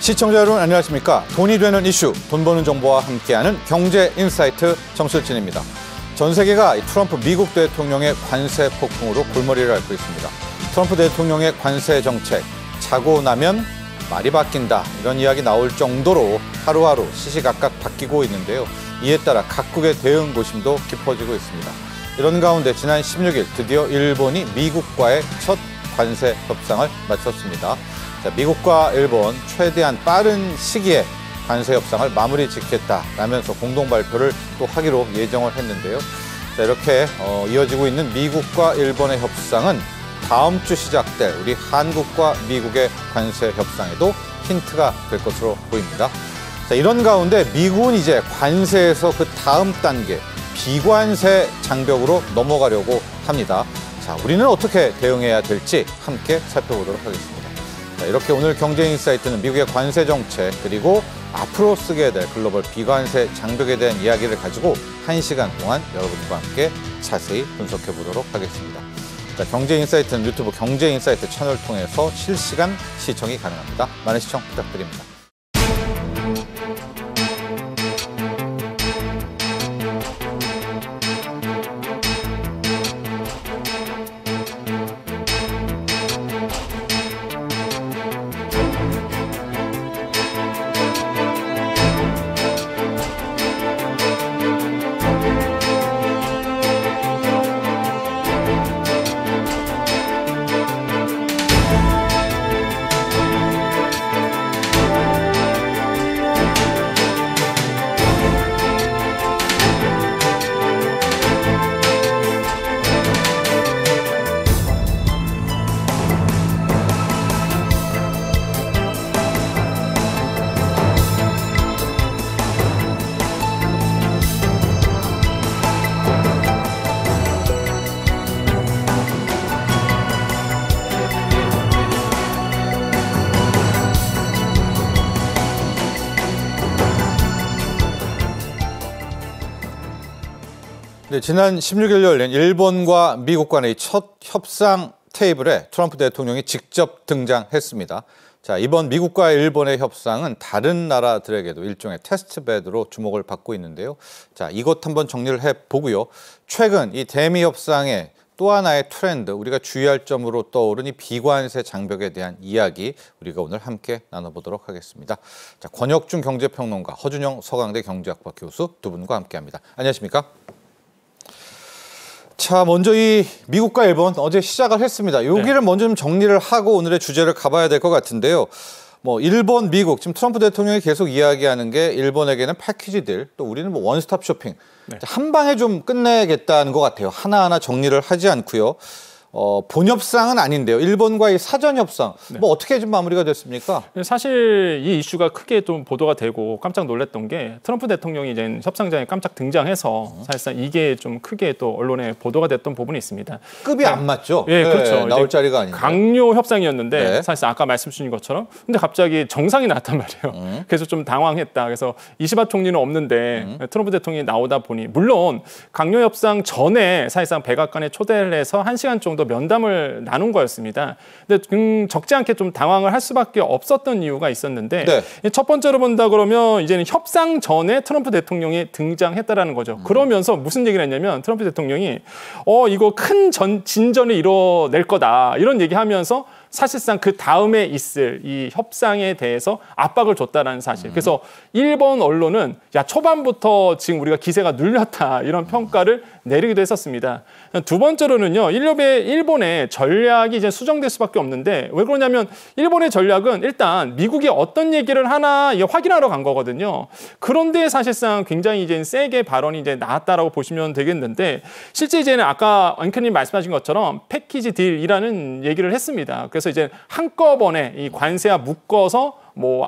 시청자 여러분 안녕하십니까? 돈이 되는 이슈, 돈 버는 정보와 함께하는 경제인사이트 정철진입니다. 전 세계가 트럼프 미국 대통령의 관세 폭풍으로 골머리를 앓고 있습니다. 트럼프 대통령의 관세 정책, 자고 나면 말이 바뀐다, 이런 이야기 나올 정도로 하루하루 시시각각 바뀌고 있는데요. 이에 따라 각국의 대응 고심도 깊어지고 있습니다. 이런 가운데 지난 16일 드디어 일본이 미국과의 첫 관세 협상을 마쳤습니다. 미국과 일본 최대한 빠른 시기에 관세 협상을 마무리 짓겠다라면서 공동 발표를 또 하기로 예정을 했는데요. 이렇게 이어지고 있는 미국과 일본의 협상은 다음 주 시작될 우리 한국과 미국의 관세 협상에도 힌트가 될 것으로 보입니다. 이런 가운데 미국은 이제 관세에서 그 다음 단계 비관세 장벽으로 넘어가려고 합니다. 자, 우리는 어떻게 대응해야 될지 함께 살펴보도록 하겠습니다. 자, 이렇게 오늘 경제인사이트는 미국의 관세 정책 그리고 앞으로 쓰게 될 글로벌 비관세 장벽에 대한 이야기를 가지고 1시간 동안 여러분과 함께 자세히 분석해 보도록 하겠습니다. 자, 경제인사이트는 유튜브 경제인사이트 채널을 통해서 실시간 시청이 가능합니다. 많은 시청 부탁드립니다. 네, 지난 16일 열린 일본과 미국 간의 첫 협상 테이블에 트럼프 대통령이 직접 등장했습니다. 자, 이번 미국과 일본의 협상은 다른 나라들에게도 일종의 테스트베드로 주목을 받고 있는데요. 자, 이것 한번 정리를 해보고요. 최근 이 대미 협상의 또 하나의 트렌드, 우리가 주의할 점으로 떠오른 이 비관세 장벽에 대한 이야기 우리가 오늘 함께 나눠보도록 하겠습니다. 자, 권혁중 경제평론가, 허준영 서강대 경제학과 교수 두 분과 함께합니다. 안녕하십니까? 자, 먼저 이 미국과 일본 어제 시작을 했습니다. 여기를 먼저 좀 정리를 하고 오늘의 주제를 가봐야 될 것 같은데요. 일본, 미국, 지금 트럼프 대통령이 계속 이야기하는 게 일본에게는 패키지 딜, 또 우리는 원스톱 쇼핑. 네. 한 방에 좀 끝내겠다는 것 같아요. 하나하나 정리를 하지 않고요. 본협상은 아닌데요. 일본과의 사전협상, 네. 어떻게 좀 마무리가 됐습니까? 사실 이 이슈가 크게 좀 보도가 되고 깜짝 놀랐던 게 트럼프 대통령이 이제 협상장에 깜짝 등장해서 사실상 이게 좀 크게 또 언론에 보도가 됐던 부분이 있습니다. 급이 안 맞죠? 네, 그렇죠. 나올 자리가 아닌데. 강요 협상이었는데 네. 사실상 아까 말씀 주신 것처럼 근데 갑자기 정상이 나왔단 말이에요. 그래서 좀 당황했다. 그래서 이시바 총리는 없는데 트럼프 대통령이 나오다 보니 물론 강요 협상 전에 사실상 백악관에 초대를 해서 1시간 정도 면담을 나눈 거였습니다. 근데 적지 않게 좀 당황을 할 수밖에 없었던 이유가 있었는데 네. 첫 번째로 본다 그러면 이제는 협상 전에 트럼프 대통령이 등장했다라는 거죠. 그러면서 무슨 얘기를 했냐면 트럼프 대통령이 이거 큰 진전을 이뤄낼 거다 이런 얘기하면서 사실상 그 다음에 있을 이 협상에 대해서 압박을 줬다는 사실. 그래서 일본 언론은 초반부터 지금 우리가 기세가 눌렸다 이런 평가를 내리기도 했었습니다. 두 번째로는요, 일본의 전략이 이제 수정될 수밖에 없는데 왜 그러냐면 일본의 전략은 일단 미국이 어떤 얘기를 하나 확인하러 간 거거든요. 그런데 사실상 굉장히 이제 세게 발언이 이제 나왔다라고 보시면 되겠는데 실제 이제는 아까 앵커님 말씀하신 것처럼 패키지 딜이라는 얘기를 했습니다. 그래서 이제 한꺼번에 이 관세와 묶어서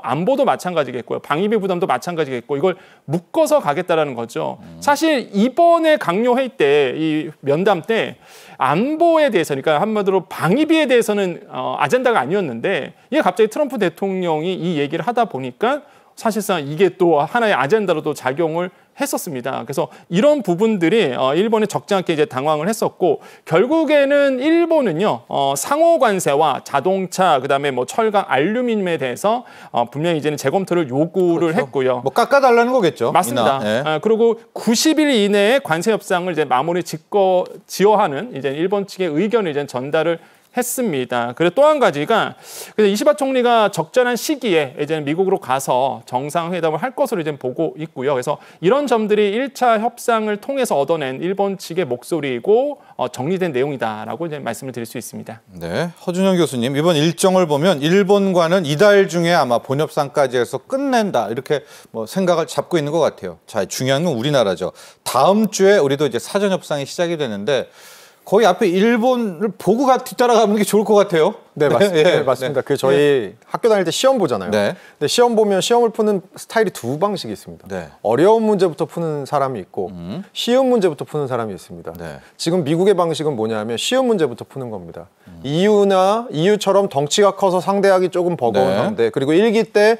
안보도 마찬가지겠고요. 방위비 부담도 마찬가지겠고 이걸 묶어서 가겠다라는 거죠. 사실 이번에 강요 회의 때 이 면담 때 안보에 대해서 그러니까 한마디로 방위비에 대해서는 아젠다가 아니었는데 이게 갑자기 트럼프 대통령이 이 얘기를 하다 보니까 사실상 이게 또 하나의 아젠다로도 작용을 했었습니다. 그래서 이런 부분들이 일본이 적지 않게 이제 당황을 했었고 결국에는 일본은요 상호 관세와 자동차 그다음에 뭐 철강, 알루미늄에 대해서 분명히 이제는 재검토를 요구를 그렇죠. 했고요. 뭐 깎아달라는 거겠죠. 맞습니다. 예. 그리고 90일 이내에 관세 협상을 이제 마무리 지어하는 이제 일본 측의 의견을 이제 전달을 했습니다. 그리고 또 한 가지가 이시바 총리가 적절한 시기에 이제 미국으로 가서 정상회담을 할 것으로 이제 보고 있고요. 그래서 이런 점들이 1차 협상을 통해서 얻어낸 일본 측의 목소리이고 정리된 내용이다라고 이제 말씀을 드릴 수 있습니다. 네, 허준영 교수님 이번 일정을 보면 일본과는 이달 중에 아마 본협상까지 해서 끝낸다 이렇게 뭐 생각을 잡고 있는 것 같아요. 자, 중요한 건 우리나라죠. 다음 주에 우리도 이제 사전 협상이 시작이 되는데. 거의 앞에 일본을 보고 뒤따라가는 게 좋을 것 같아요. 네, 맞습니다. 네, 네, 맞습니다. 그 저희 학교 다닐 때 시험 보잖아요. 네. 근데 시험 보면 시험을 푸는 스타일이 두 방식이 있습니다. 네. 어려운 문제부터 푸는 사람이 있고 쉬운 문제부터 푸는 사람이 있습니다. 네. 지금 미국의 방식은 뭐냐면 쉬운 문제부터 푸는 겁니다. EU처럼 덩치가 커서 상대하기 조금 버거운 네. 상대. 그리고 일기 때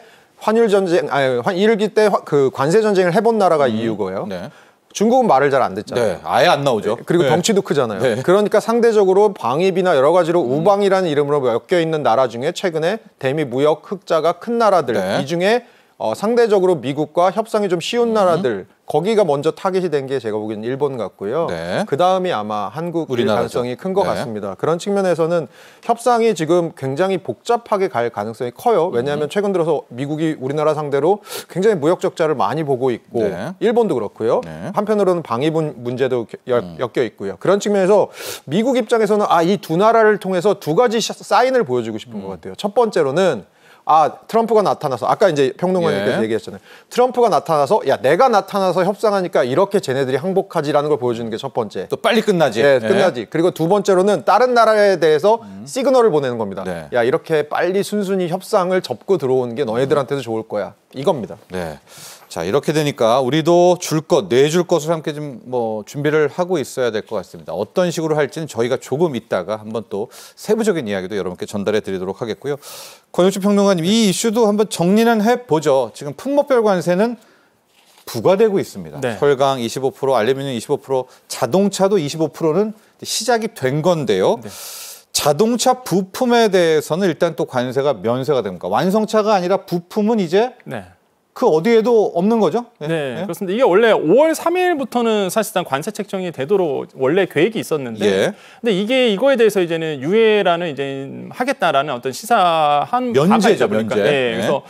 일기 때 그 관세 전쟁을 해본 나라가 EU고요. 네. 중국은 말을 잘 안 듣잖아요. 네, 아예 안 나오죠. 그리고 네. 덩치도 크잖아요. 네. 그러니까 상대적으로 방위비나 여러 가지로 우방이라는 이름으로 엮여 있는 나라 중에 최근에 대미 무역 흑자가 큰 나라들 네. 이 중에 상대적으로 미국과 협상이 좀 쉬운 나라들 거기가 먼저 타깃이 된 게 제가 보기에는 일본 같고요. 네. 그 다음이 아마 한국일 우리나라죠. 가능성이 큰 것 네. 같습니다. 그런 측면에서는 협상이 지금 굉장히 복잡하게 갈 가능성이 커요. 왜냐하면 최근 들어서 미국이 우리나라 상대로 굉장히 무역 적자를 많이 보고 있고 네. 일본도 그렇고요. 네. 한편으로는 방위 문제도 엮여 있고요. 그런 측면에서 미국 입장에서는 이 두 나라를 통해서 두 가지 사인을 보여주고 싶은 것 같아요. 첫 번째로는 트럼프가 나타나서 아까 이제 평론가님께서 예. 얘기했잖아요. 트럼프가 나타나서 내가 나타나서 협상하니까 이렇게 쟤네들이 항복하지라는 걸 보여주는 게 첫 번째. 또 빨리 끝나지. 예, 끝나지. 그리고 두 번째로는 다른 나라에 대해서 시그널을 보내는 겁니다. 네. 야, 이렇게 빨리 순순히 협상을 접고 들어오는 게 너희들한테도 좋을 거야. 이겁니다. 네. 자, 이렇게 되니까 우리도 내줄 것을 함께 좀 준비를 하고 있어야 될 것 같습니다. 어떤 식으로 할지는 저희가 조금 있다가 한번 또 세부적인 이야기도 여러분께 전달해 드리도록 하겠고요. 권영주 평론가님, 이 이슈도 한번 정리는 해보죠. 지금 품목별 관세는 부과되고 있습니다. 네. 철강 25%, 알루미늄 25%, 자동차도 25%는 시작이 된 건데요. 네. 자동차 부품에 대해서는 일단 또 관세가 면세가 됩니까? 완성차가 아니라 부품은 이제 네. 그 어디에도 없는 거죠? 네, 그렇습니다. 이게 원래 5월 3일부터는 사실상 관세 책정이 되도록 원래 계획이 있었는데, 예. 근데 이거에 대해서 이제는 유예라는 이제 하겠다라는 어떤 시사한 면제죠, 바가 있다 보니까, 면제. 네, 그래서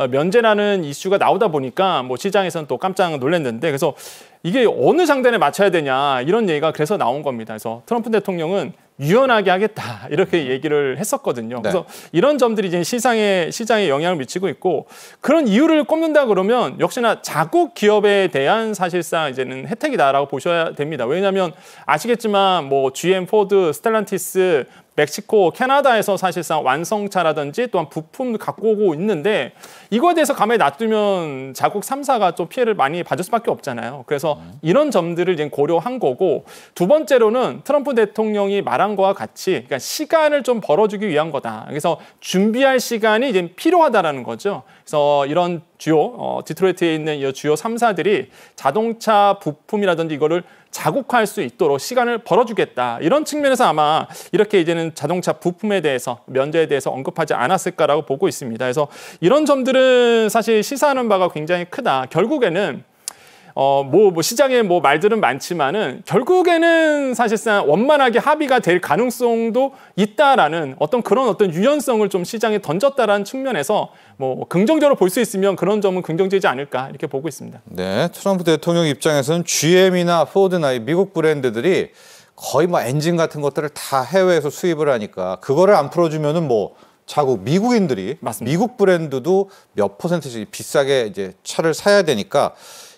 면제라는 이슈가 나오다 보니까 뭐 시장에서는 또 깜짝 놀랐는데, 그래서 이게 어느 장단에 맞춰야 되냐 이런 얘기가 그래서 나온 겁니다. 그래서 트럼프 대통령은 유연하게 하겠다 이렇게 얘기를 했었거든요. 그래서 이런 점들이 이제 시장에 영향을 미치고 있고 그런 이유를 꼽는다 그러면 역시나 자국 기업에 대한 사실상 이제는 혜택이다라고 보셔야 됩니다. 왜냐하면 아시겠지만 뭐 GM, 포드, 스텔란티스 멕시코, 캐나다에서 사실상 완성차라든지 또한 부품을 갖고 오고 있는데 이거에 대해서 가만히 놔두면 자국 3사가 좀 피해를 많이 받을 수밖에 없잖아요. 그래서 이런 점들을 이제 고려한 거고 두 번째로는 트럼프 대통령이 말한 거와 같이 그러니까 시간을 좀 벌어주기 위한 거다. 그래서 준비할 시간이 이제 필요하다라는 거죠. 그래서 이런 주요 디트로이트에 있는 이 주요 3사들이 자동차 부품이라든지 이거를 자국화할 수 있도록 시간을 벌어주겠다. 이런 측면에서 아마 이렇게 이제는 자동차 부품에 대해서 면제에 대해서 언급하지 않았을까라고 보고 있습니다. 그래서 이런 점들은 사실 시사하는 바가 굉장히 크다. 결국에는 시장에 말들은 많지만은 결국에는 사실상 원만하게 합의가 될 가능성도 있다라는 그런 유연성을 좀 시장에 던졌다라는 측면에서 긍정적으로 볼 수 있으면 그런 점은 긍정적이지 않을까 이렇게 보고 있습니다. 네, 트럼프 대통령 입장에서는 GM이나 포드나 미국 브랜드들이 거의 엔진 같은 것들을 다 해외에서 수입을 하니까 그거를 안 풀어주면은 자국 미국인들이 맞습니다. 미국 브랜드도 몇 %씩 비싸게 이제 차를 사야 되니까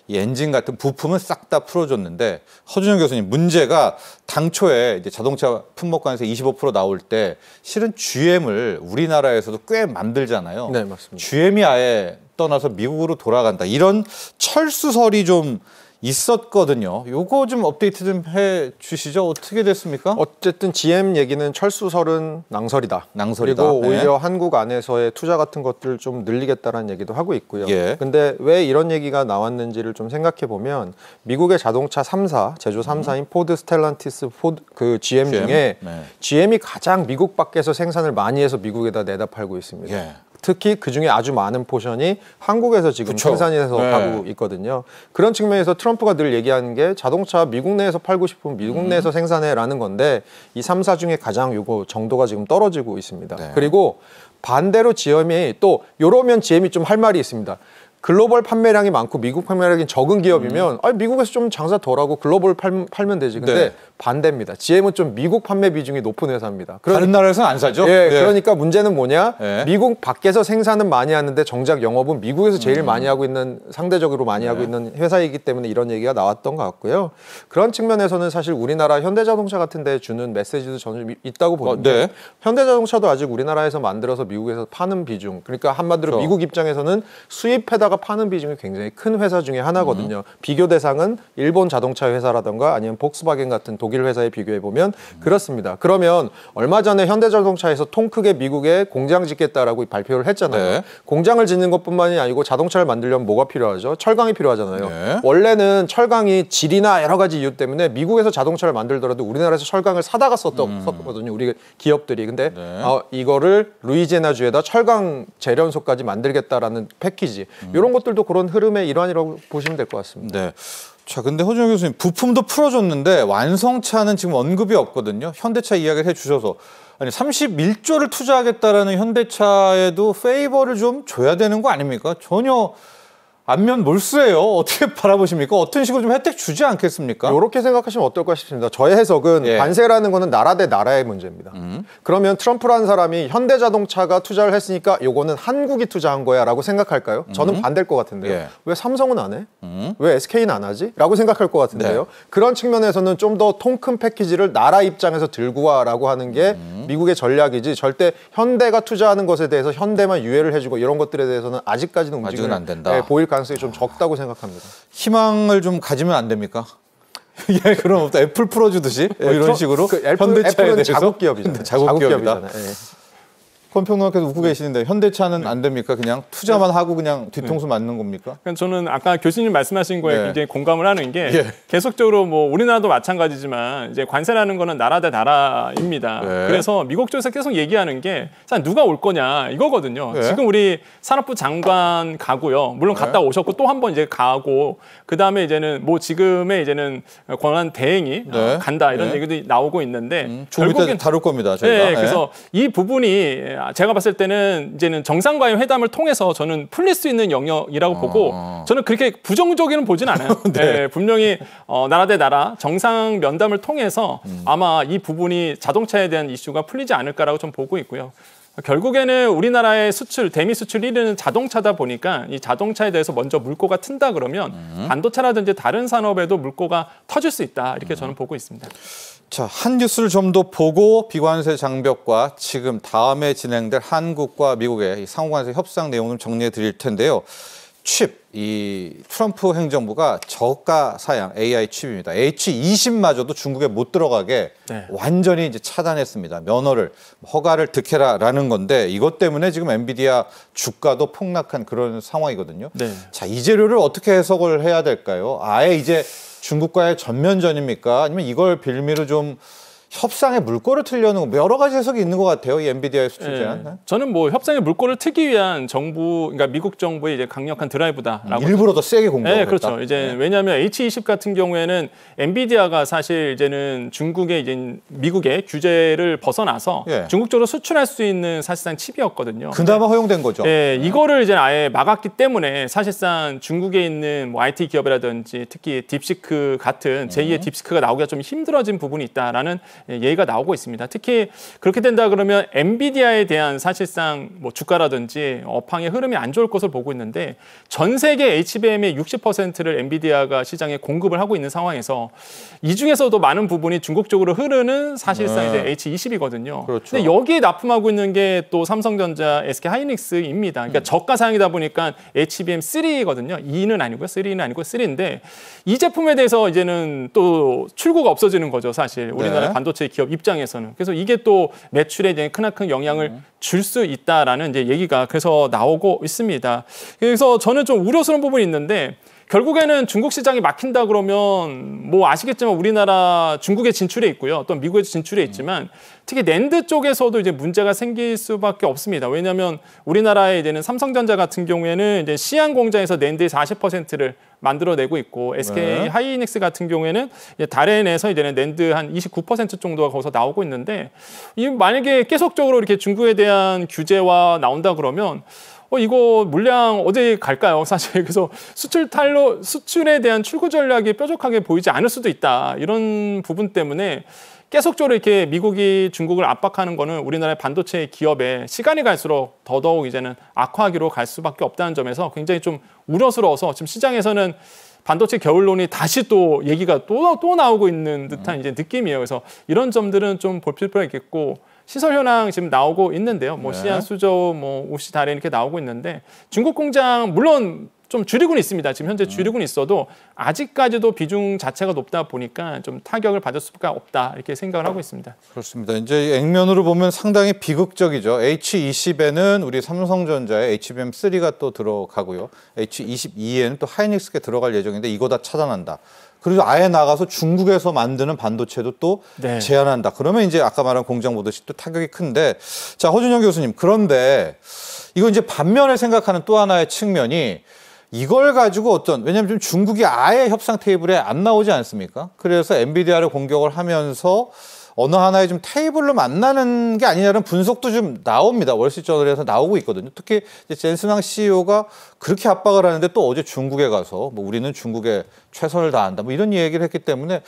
이 엔진 같은 부품은 싹 다 풀어줬는데 허준영 교수님 문제가 당초에 이제 자동차 품목 관세 25% 나올 때 실은 GM을 우리나라에서도 꽤 만들잖아요. 네, 맞습니다. GM이 아예 떠나서 미국으로 돌아간다. 이런 철수설이 좀 있었거든요. 요거 좀 업데이트 좀 해주시죠. 어떻게 됐습니까? 어쨌든 GM 얘기는 철수설은 낭설이다. 낭설이다. 그리고 네. 오히려 한국 안에서의 투자 같은 것들을 좀 늘리겠다라는 얘기도 하고 있고요. 예. 근데 왜 이런 얘기가 나왔는지를 좀 생각해 보면 미국의 자동차 3사, 제조 3사인 포드, 스텔란티스, 그 GM 중에 네. GM이 가장 미국 밖에서 생산을 많이 해서 미국에다 내다 팔고 있습니다. 예. 특히 그중에 아주 많은 포션이 한국에서 지금 그쵸. 생산이 돼서 네. 가고 있거든요. 그런 측면에서 트럼프가 늘 얘기하는 게 자동차 미국 내에서 팔고 싶으면 미국 내에서 생산해라는 건데 이 3사 중에 가장 요거 정도가 지금 떨어지고 있습니다. 네. 그리고 반대로 GM이 또 요러면 GM이 좀 할 말이 있습니다. 글로벌 판매량이 많고 미국 판매량이 적은 기업이면 아니, 미국에서 좀 장사 덜하고 글로벌 팔면 되지. 근데 네. 반대입니다. GM은 좀 미국 판매 비중이 높은 회사입니다. 다른 나라에서는 안 사죠? 예, 그러니까 문제는 뭐냐? 예. 미국 밖에서 생산은 많이 하는데 정작 영업은 미국에서 제일 많이 하고 있는, 상대적으로 많이 하고 있는 회사이기 때문에 이런 얘기가 나왔던 것 같고요. 그런 측면에서는 사실 우리나라 현대자동차 같은 데 주는 메시지도 저는 있다고 보는데 네. 현대자동차도 아직 우리나라에서 만들어서 미국에서 파는 비중, 그러니까 한마디로 그렇죠. 미국 입장에서는 수입해다가 파는 비중이 굉장히 큰 회사 중에 하나거든요. 비교 대상은 일본 자동차 회사라던가 아니면 복스바겐 같은 독일 회사에 비교해 보면 그렇습니다. 그러면 얼마 전에 현대자동차에서 통 크게 미국에 공장 짓겠다라고 발표를 했잖아요. 네. 공장을 짓는 것뿐만이 아니고 자동차를 만들려면 뭐가 필요하죠? 철강이 필요하잖아요. 네. 원래는 철강이 질이나 여러 가지 이유 때문에 미국에서 자동차를 만들더라도 우리나라에서 철강을 사다가 썼거든요. 우리 기업들이. 근데 네. 이거를 루이지애나주에다 철강 재련소까지 만들겠다라는 패키지. 이런 것들도 그런 흐름의 일환이라고 보시면 될 것 같습니다. 네. 자, 근데 허준영 교수님 부품도 풀어줬는데 완성차는 지금 언급이 없거든요. 현대차 이야기를 해주셔서 아니 31조를 투자하겠다라는 현대차에도 페이버를 좀 줘야 되는 거 아닙니까? 전혀 안면 몰수예요. 어떻게 바라보십니까? 어떤 식으로 좀 혜택 주지 않겠습니까? 이렇게 생각하시면 어떨까 싶습니다. 저의 해석은 예. 관세라는 거는 나라 대 나라의 문제입니다. 그러면 트럼프라는 사람이 현대자동차가 투자를 했으니까 요거는 한국이 투자한 거야 라고 생각할까요? 저는 반대일 것 같은데요. 예. 왜 삼성은 안 해? 왜 SK는 안 하지? 라고 생각할 것 같은데요. 네. 그런 측면에서는 좀 더 통 큰 패키지를 나라 입장에서 들고 와라고 하는 게 미국의 전략이지 절대 현대가 투자하는 것에 대해서 현대만 유예를 해주고 이런 것들에 대해서는 아직까지는 움직임을 안 된다. 보일 가능성이 좀 적다고 생각합니다. 희망을 좀 가지면 안 됩니까? 예, 그럼 없다. 애플 풀어주듯이 뭐 이런 식으로 애플은 대해서 자국 기업이잖아요. 자국기업이다. 예. 권평론가께서 웃고 계시는데 현대차는 안 됩니까? 그냥 투자만 하고 그냥 뒤통수 맞는 겁니까? 그러니까 저는 아까 교수님 말씀하신 거에 네. 굉장히 공감을 하는 게 예. 계속적으로 뭐 우리나라도 마찬가지지만 이제 관세라는 거는 나라 대 나라입니다. 네. 그래서 미국 쪽에서 계속 얘기하는 게 자, 누가 올 거냐 이거거든요. 네. 지금 우리 산업부 장관 가고요. 물론 갔다 오셨고 또 한 번 이제 가고 그 다음에 이제는 뭐 지금의 이제는 권한 대행이 네. 간다 이런 네. 얘기도 나오고 있는데 조금 이따 다룰 겁니다. 저희가. 네, 그래서 이 부분이 제가 봤을 때는 이제는 정상과의 회담을 통해서 저는 풀릴 수 있는 영역이라고 보고 저는 그렇게 부정적이는 보진 않아요. 네. 분명히 나라 대 나라 정상 면담을 통해서 아마 이 부분이 자동차에 대한 이슈가 풀리지 않을까라고 좀 보고 있고요. 결국에는 우리나라의 수출, 대미 수출 1위는 자동차다 보니까 이 자동차에 대해서 먼저 물꼬가 튼다 그러면 반도체라든지 다른 산업에도 물꼬가 터질 수 있다. 이렇게 저는 보고 있습니다. 자, 한 뉴스를 좀 더 보고 비관세 장벽과 지금 다음에 진행될 한국과 미국의 이 상호관세 협상 내용을 정리해 드릴 텐데요. 칩, 이 트럼프 행정부가 저가 사양 AI 칩입니다. H20마저도 중국에 못 들어가게 네. 완전히 이제 차단했습니다. 면허를 허가를 득해라라는 건데 이것 때문에 지금 엔비디아 주가도 폭락한 그런 상황이거든요. 네. 자, 이 재료를 어떻게 해석을 해야 될까요? 아예 이제 중국과의 전면전입니까? 아니면 이걸 빌미로 좀 협상의 물꼬를 트려는 여러 가지 해석이 있는 것 같아요. 이 엔비디아의 수출 제한. 네. 저는 뭐 협상의 물꼬를 트기 위한 정부, 그러니까 미국 정부의 이제 강력한 드라이브다라고. 일부러 더 세게 공격을 네, 그렇죠. 했다. 이제 왜냐하면 H20 같은 경우에는 엔비디아가 사실 이제는 중국의 이제 미국의 규제를 벗어나서 예. 중국 쪽으로 수출할 수 있는 사실상 칩이었거든요. 그나마 허용된 거죠. 네, 이거를 이제 아예 막았기 때문에 사실상 중국에 있는 뭐 IT 기업이라든지 특히 딥시크 같은 제2의 딥시크가 나오기가 좀 힘들어진 부분이 있다라는 얘기가 나오고 있습니다. 특히 그렇게 된다 그러면 엔비디아에 대한 사실상 뭐 주가라든지 업황의 흐름이 안 좋을 것을 보고 있는데 전 세계 HBM의 60%를 엔비디아가 시장에 공급을 하고 있는 상황에서 이 중에서도 많은 부분이 중국 쪽으로 흐르는 사실상 이제 H20이거든요. 그렇죠. 근데 여기에 납품하고 있는 게 또 삼성전자, SK하이닉스입니다. 그러니까 저가 사양이다 보니까 HBM3거든요. 2는 아니고요. 3는 아니고 3인데 이 제품에 대해서 이제는 또 출구가 없어지는 거죠. 사실 우리나라 네. 반도체 기업 입장에서는. 그래서 이게 또 매출에 이제 크나큰 영향을 줄 수 있다라는 이제 얘기가 그래서 나오고 있습니다. 그래서 저는 좀 우려스러운 부분이 있는데 결국에는 중국 시장이 막힌다 그러면 뭐 아시겠지만 우리나라 중국에 진출해 있고요. 또 미국에 진출해 있지만 특히 낸드 쪽에서도 이제 문제가 생길 수밖에 없습니다. 왜냐하면 우리나라에 이제는 삼성전자 같은 경우에는 이제 시안 공장에서 낸드의 40%를 만들어내고 있고 SK 하이닉스 같은 경우에는 이제 다렌에서 이제는 낸드 한 29% 정도가 거기서 나오고 있는데 이 만약에 계속적으로 이렇게 중국에 대한 규제와 나온다 그러면 이거 물량 어디 갈까요? 사실 그래서 수출에 대한 출구 전략이 뾰족하게 보이지 않을 수도 있다. 이런 부분 때문에 계속적으로 이렇게 미국이 중국을 압박하는 거는 우리나라의 반도체 기업에 시간이 갈수록 더더욱 이제는 악화하기로 갈 수밖에 없다는 점에서 굉장히 좀 우려스러워서 지금 시장에서는 반도체 겨울론이 다시 또 얘기가 또 나오고 있는 듯한 이제 느낌이에요. 그래서 이런 점들은 좀 볼 필요가 있겠고 시설 현황 지금 나오고 있는데요. 뭐 시안, 수저우, 뭐 우시, 다렌 이렇게 나오고 있는데 중국 공장 물론 좀 줄이고는 있습니다. 지금 현재 줄이고는 있어도 아직까지도 비중 자체가 높다 보니까 좀 타격을 받을 수밖에 없다 이렇게 생각을 하고 있습니다. 그렇습니다. 이제 액면으로 보면 상당히 비극적이죠. H20에는 우리 삼성전자의 HBM3가 또 들어가고요. H22에는 또 하이닉스가 들어갈 예정인데 이거 다 차단한다. 그리고 아예 나가서 중국에서 만드는 반도체도 또 네. 제한한다. 그러면 이제 아까 말한 공장 보듯이 또 타격이 큰데, 자, 허준영 교수님, 그런데 이거 이제 반면을 생각하는 또 하나의 측면이 이걸 가지고 왜냐하면 좀 중국이 아예 협상 테이블에 안 나오지 않습니까? 그래서 엔비디아를 공격을 하면서 어느 하나의 좀 테이블로 만나는 게 아니냐는 분석도 좀 나옵니다. 월스트리트저널에서 나오고 있거든요. 특히 이제 젠슨왕 CEO가 그렇게 압박을 하는데 또 어제 중국에 가서 뭐 우리는 중국에 최선을 다한다 뭐 이런 얘기를 했기 때문에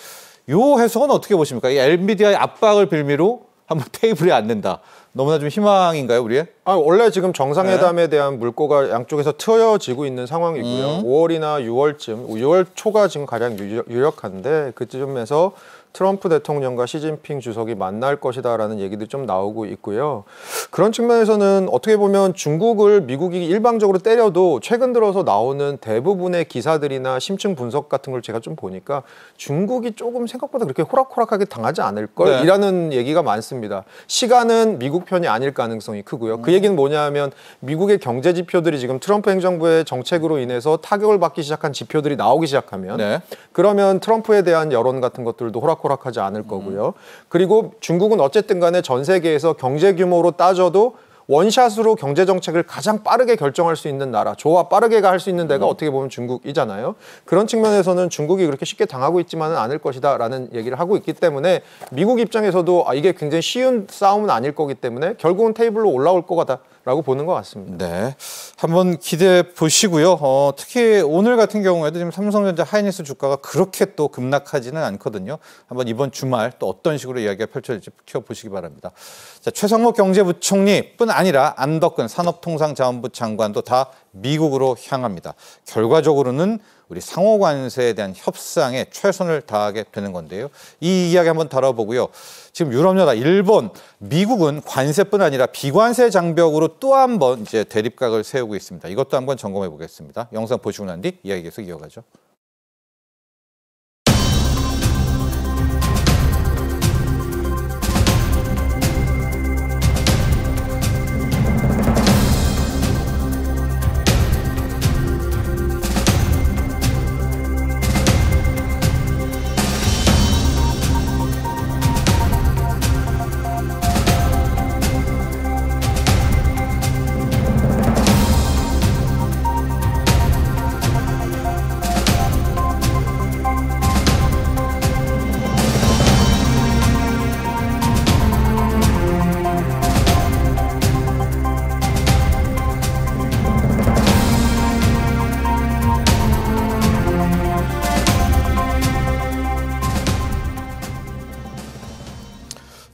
요 해석은 어떻게 보십니까? 이 엔비디아의 압박을 빌미로 한번 테이블에 앉는다. 너무나 좀 희망인가요, 우리의? 원래 지금 정상회담에 대한 물꼬가 양쪽에서 트여지고 있는 상황이고요. 5월이나 6월쯤, 6월 초가 지금 가장 유력한데 그쯤에서 트럼프 대통령과 시진핑 주석이 만날 것이다라는 얘기도 좀 나오고 있고요. 그런 측면에서는 어떻게 보면 중국을 미국이 일방적으로 때려도 최근 들어서 나오는 대부분의 기사들이나 심층 분석 같은 걸 제가 좀 보니까 중국이 조금 생각보다 그렇게 호락호락하게 당하지 않을 걸이라는 얘기가 많습니다. 시간은 미국 편이 아닐 가능성이 크고요. 그 얘기는 뭐냐면 미국의 경제 지표들이 지금 트럼프 행정부의 정책으로 인해서 타격을 받기 시작한 지표들이 나오기 시작하면 그러면 트럼프에 대한 여론 같은 것들도 호락호락하지 않을 거고요. 그리고 중국은 어쨌든 간에 전 세계에서 경제 규모로 따져도 원샷으로 경제 정책을 가장 빠르게 결정할 수 있는 나라, 조화 빠르게 할 수 있는 데가 어떻게 보면 중국이잖아요. 그런 측면에서는 중국이 그렇게 쉽게 당하고 있지만은 않을 것이다라는 얘기를 하고 있기 때문에 미국 입장에서도 이게 굉장히 쉬운 싸움은 아닐 거기 때문에 결국은 테이블로 올라올 거다라고 보는 것 같습니다. 네, 한번 기대해 보시고요. 특히 오늘 같은 경우에도 지금 삼성전자 하이닉스 주가가 그렇게 또 급락하지는 않거든요. 한번 이번 주말 또 어떤 식으로 이야기가 펼쳐질지 지켜보시기 바랍니다. 자, 최상목 경제부총리뿐 아니라 안덕근 산업통상자원부 장관도 다 미국으로 향합니다. 결과적으로는 우리 상호관세에 대한 협상에 최선을 다하게 되는 건데요. 이 이야기 한번 다뤄보고요. 지금 유럽연합, 일본, 미국은 관세뿐 아니라 비관세 장벽으로 또 한 번 이제 대립각을 세우고 있습니다. 이것도 한번 점검해 보겠습니다. 영상 보시고 난 뒤 이야기 계속 이어가죠.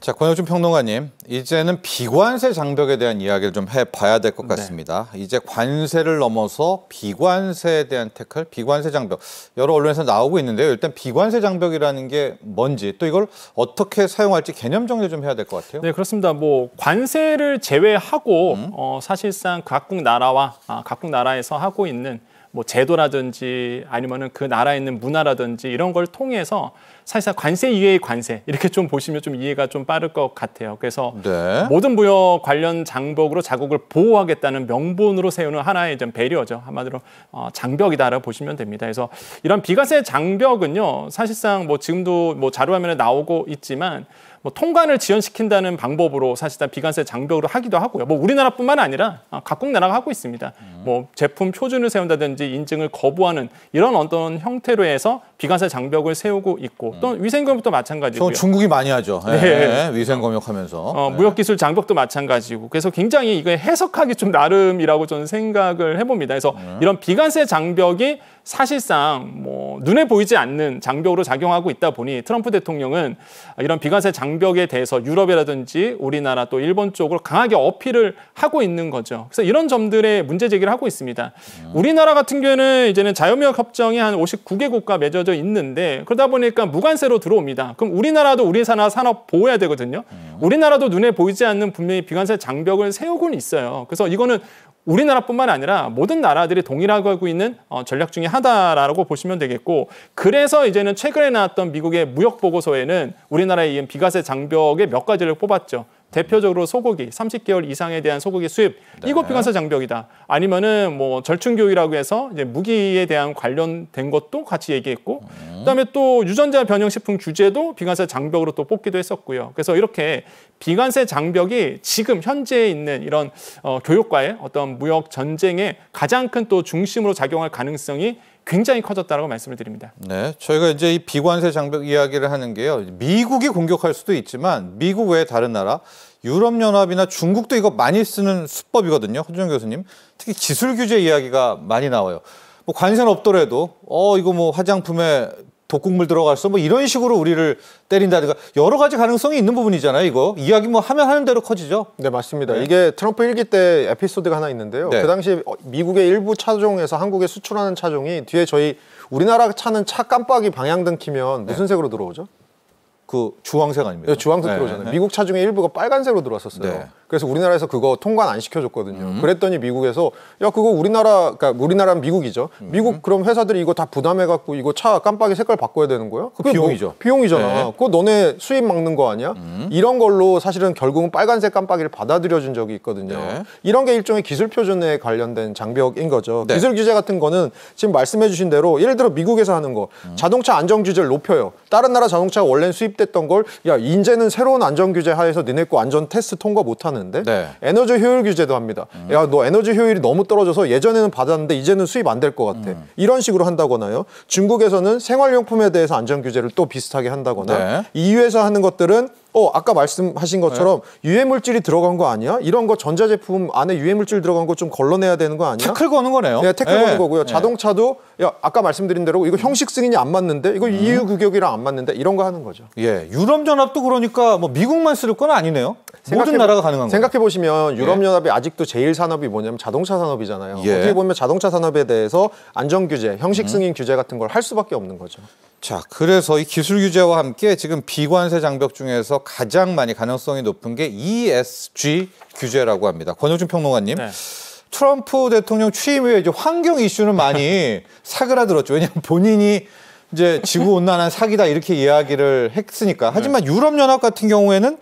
자, 권혁준 평론가님, 이제는 비관세 장벽에 대한 이야기를 좀 해봐야 될 것 같습니다. 이제 관세를 넘어서 비관세에 대한 태클, 비관세 장벽, 여러 언론에서 나오고 있는데요. 일단 비관세 장벽이라는 게 뭔지, 또 이걸 어떻게 사용할지 개념 정리 좀 해야 될 것 같아요. 네, 그렇습니다. 뭐 관세를 제외하고 사실상 각국 나라에서 하고 있는 뭐 제도라든지 아니면은 그 나라에 있는 문화라든지 이런 걸 통해서 사실상 관세 이외의 관세 이렇게 좀 보시면 좀 이해가 좀 빠를 것 같아요. 그래서 네. 모든 무역 관련 장벽으로 자국을 보호하겠다는 명분으로 세우는 하나의 좀 배려죠. 한마디로 장벽이다라고 보시면 됩니다. 그래서 이런 비관세 장벽은요, 사실상 뭐 지금도 뭐 자료화면에 나오고 있지만 뭐 통관을 지연시킨다는 방법으로 사실상 비관세 장벽으로 하기도 하고요. 뭐 우리나라뿐만 아니라 각국 나라가 하고 있습니다. 뭐 제품 표준을 세운다든지 인증을 거부하는 이런 어떤 형태로 해서 비관세 장벽을 세우고 있고 또 위생검역도 마찬가지고요. 중국이 많이 하죠. 네. 위생검역하면서. 무역기술 장벽도 마찬가지고 그래서 굉장히 이거 해석하기 좀 나름이라고 저는 생각을 해봅니다. 그래서 이런 비관세 장벽이 사실상 뭐 눈에 보이지 않는 장벽으로 작용하고 있다 보니 트럼프 대통령은 이런 비관세 장벽에 대해서 유럽이라든지 우리나라 또 일본 쪽으로 강하게 어필을 하고 있는 거죠. 그래서 이런 점들의 문제 제기를 하고 있습니다. 우리나라 같은 경우에는 이제는 자유무역 협정이 한 59개국과 맺어져 있는데 그러다 보니까 무관세로 들어옵니다. 그럼 우리나라도 우리나라 산업 보호해야 되거든요. 우리나라도 눈에 보이지 않는 분명히 비관세 장벽을 세우고는 있어요. 그래서 이거는 우리나라뿐만 아니라 모든 나라들이 동일하게 하고 있는 전략 중에 하나라고 보시면 되겠고 그래서 이제는 최근에 나왔던 미국의 무역 보고서에는 우리나라의 이 비관세 장벽의 몇 가지를 뽑았죠. 대표적으로 소고기, 30개월 이상에 대한 소고기 수입, 이거 비관세 장벽이다. 아니면은 뭐 절충교육이라고 해서 이제 무기에 대한 관련된 것도 같이 얘기했고, 그다음에 또 유전자 변형식품 규제도 비관세 장벽으로 또 뽑기도 했었고요. 그래서 이렇게 비관세 장벽이 지금 현재 있는 이런 교육과의 어떤 무역 전쟁의 가장 큰 또 중심으로 작용할 가능성이 굉장히 커졌다라고 말씀을 드립니다. 네, 저희가 이제 이 비관세 장벽 이야기를 하는 게요. 미국이 공격할 수도 있지만 미국 외에 다른 나라, 유럽연합이나 중국도 이거 많이 쓰는 수법이거든요. 허준영 교수님. 특히 기술 규제 이야기가 많이 나와요. 뭐 관세는 없더라도 이거 뭐 화장품에 독국물 들어갔어 뭐 이런 식으로 우리를 때린다든가 여러 가지 가능성이 있는 부분이잖아요. 이거 이야기 뭐 하면 하는 대로 커지죠. 네, 맞습니다. 네. 이게 트럼프 1기 때 에피소드가 하나 있는데요. 네. 그 당시 미국의 일부 차종에서 한국에 수출하는 차종이 뒤에 저희 우리나라 차는 차 깜빡이 방향등 키면 무슨 색으로 들어오죠? 그 주황색 아닙니까? 네, 주황색 들어오잖아요. 미국 차 중에 일부가 빨간색으로 들어왔었어요. 네. 그래서 우리나라에서 그거 통관 안 시켜줬거든요. 그랬더니 미국에서 야 그거 그러니까 우리나라는 미국이죠. 미국 그럼 회사들이 이거 다 부담해갖고 이거 차 깜빡이 색깔 바꿔야 되는 거예요? 그 비용이죠. 뭐, 비용이잖아. 네. 그거 너네 수입 막는 거 아니야? 이런 걸로 사실은 결국은 빨간색 깜빡이를 받아들여준 적이 있거든요. 네. 이런 게 일종의 기술 표준에 관련된 장벽인 거죠. 네. 기술 규제 같은 거는 지금 말씀해주신 대로 예를 들어 미국에서 하는 거 자동차 안전 규제를 높여요. 다른 나라 자동차가 원래는 수입됐던 걸 야 이제는 새로운 안전 규제 하에서 니네 거 안전 테스트 통과 못 하는데 네. 에너지 효율 규제도 합니다. 야 너 에너지 효율이 너무 떨어져서 예전에는 받았는데 이제는 수입 안 될 것 같아. 이런 식으로 한다거나요. 중국에서는 생활용품에 대해서 안전 규제를 또 비슷하게 한다거나 네. EU에서 하는 것들은 아까 말씀하신 것처럼 네. 유해물질이 들어간 거 아니야? 이런 거 전자제품 안에 유해물질 들어간 거 좀 걸러내야 되는 거 아니야? 태클 거는 거네요. 네, 태클 거는 거고요. 자동차도 야 아까 말씀드린 대로 이거 형식 승인이 안 맞는데 이거 EU 규격이랑 안 맞는데 이런 거 하는 거죠. 예, 유럽연합도 그러니까 뭐 미국만 쓸 건 아니네요. 모든 나라가 가능한 거예요. 생각해 보시면 유럽연합이 아직도 제일 산업이 뭐냐면 자동차 산업이잖아요. 어떻게 보면 자동차 산업에 대해서 안전 규제, 형식 승인 규제 같은 걸 할 수밖에 없는 거죠. 자, 그래서 이 기술 규제와 함께 지금 비관세 장벽 중에서 가장 많이 가능성이 높은 게 ESG 규제라고 합니다. 권혁준 평론가님. 네. 트럼프 대통령 취임 후에 이제 환경 이슈는 많이 사그라들었죠. 왜냐하면 본인이 이제 지구온난화 사기다 이렇게 이야기를 했으니까. 하지만 유럽연합 같은 경우에는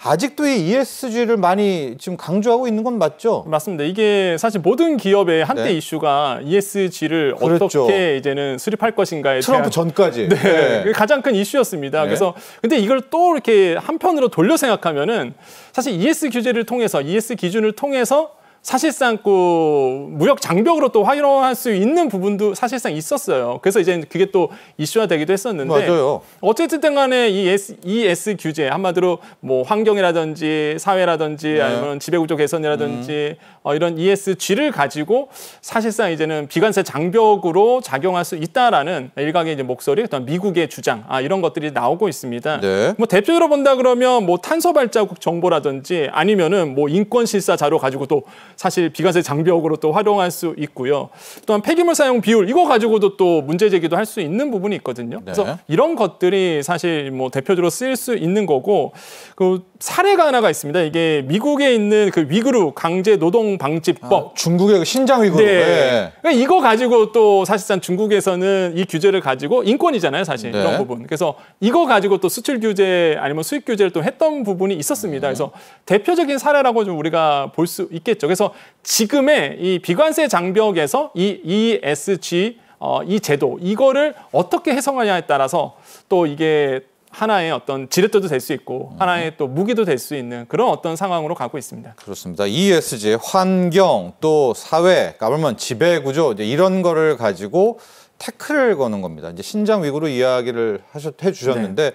아직도 이 ESG를 많이 지금 강조하고 있는 건 맞죠? 맞습니다. 이게 사실 모든 기업의 한때 네. 이슈가 ESG를 그렇죠. 어떻게 이제는 수립할 것인가에 트럼프 대한 전까지. 네, 네. 가장 큰 이슈였습니다. 네. 그래서 근데 이걸 또 이렇게 한편으로 돌려 생각하면은 사실 ES 규제를 통해서 ES 기준을 통해서 사실상 그 무역 장벽으로 또 활용할 수 있는 부분도 사실상 있었어요. 그래서 이제 그게 또 이슈화 되기도 했었는데 맞아요. 어쨌든 간에 이 ES 규제 한마디로 뭐 환경이라든지 사회라든지 네. 아니면 지배구조 개선이라든지 이런 ESG를 가지고 사실상 이제는 비관세 장벽으로 작용할 수 있다라는 일각의 이제 목소리, 어떤 미국의 주장 이런 것들이 나오고 있습니다. 네. 뭐 대표적으로 본다 그러면 뭐 탄소 발자국 정보라든지 아니면은 뭐 인권 실사 자료 가지고 또 사실 비관세 장벽으로 또 활용할 수 있고요. 또한 폐기물 사용 비율 이거 가지고도 또 문제 제기도 할 수 있는 부분이 있거든요. 네. 그래서 이런 것들이 사실 뭐 대표적으로 쓰일 수 있는 거고 그 사례가 하나가 있습니다. 이게 미국에 있는 그 위구르 강제 노동 방지법. 중국의 그 신장 위구르. 네. 네. 그러니까 이거 가지고 또 사실상 중국에서는 이 규제를 가지고 인권이잖아요, 사실 네. 이런 부분. 그래서 이거 가지고 또 수출 규제 아니면 수입 규제를 또 했던 부분이 있었습니다. 그래서 대표적인 사례라고 좀 우리가 볼 수 있겠죠. 그래서 지금의 이 비관세 장벽에서 이 ESG 이 제도 이거를 어떻게 해석하냐에 따라서 또 이게 하나의 어떤 지렛대도 될 수 있고 하나의 또 무기도 될 수 있는 그런 어떤 상황으로 가고 있습니다. 그렇습니다. ESG, 환경, 또 사회, 가버먼 지배구조 이런 거를 가지고 태클을 거는 겁니다. 이제 신장 위구르 이야기를 해주셨는데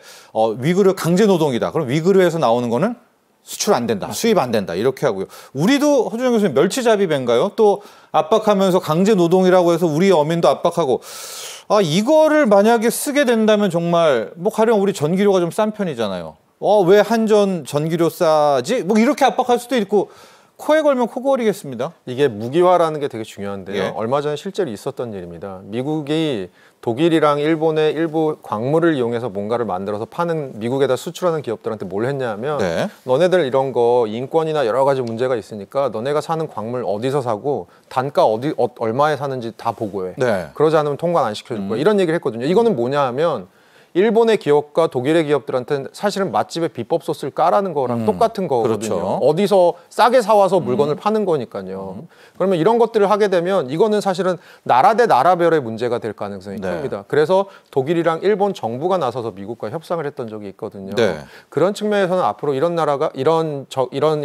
위구르 강제 노동이다. 그럼 위구르에서 나오는 거는 수출 안 된다, 수입 안 된다 이렇게 하고요. 우리도 허준영 교수님 멸치잡이배인가요? 또 압박하면서 강제 노동이라고 해서 우리 어민도 압박하고 이거를 만약에 쓰게 된다면 정말 뭐 가령 우리 전기료가 좀 싼 편이잖아요. 왜 한전 전기료 싸지? 뭐 이렇게 압박할 수도 있고 코에 걸면 코골이겠습니다. 이게 무기화라는 게 되게 중요한데요. 예. 얼마 전에 실제로 있었던 일입니다. 미국이 독일이랑 일본의 일부 광물을 이용해서 뭔가를 만들어서 파는 미국에다 수출하는 기업들한테 뭘 했냐면 네. 너네들 이런 거 인권이나 여러 가지 문제가 있으니까 너네가 사는 광물 어디서 사고 단가 얼마에 사는지 다 보고해. 네. 그러지 않으면 통관 안 시켜줄 거야. 이런 얘기를 했거든요. 이거는 뭐냐 하면 일본의 기업과 독일의 기업들한테는 사실은 맛집에 비법 소스를 까라는 거랑 똑같은 거거든요. 그렇죠. 어디서 싸게 사와서 물건을 파는 거니까요. 그러면 이런 것들을 하게 되면 이거는 사실은 나라 대 나라별의 문제가 될 가능성이 네. 큽니다. 그래서 독일이랑 일본 정부가 나서서 미국과 협상을 했던 적이 있거든요. 네. 그런 측면에서는 앞으로 이런 나라가 이런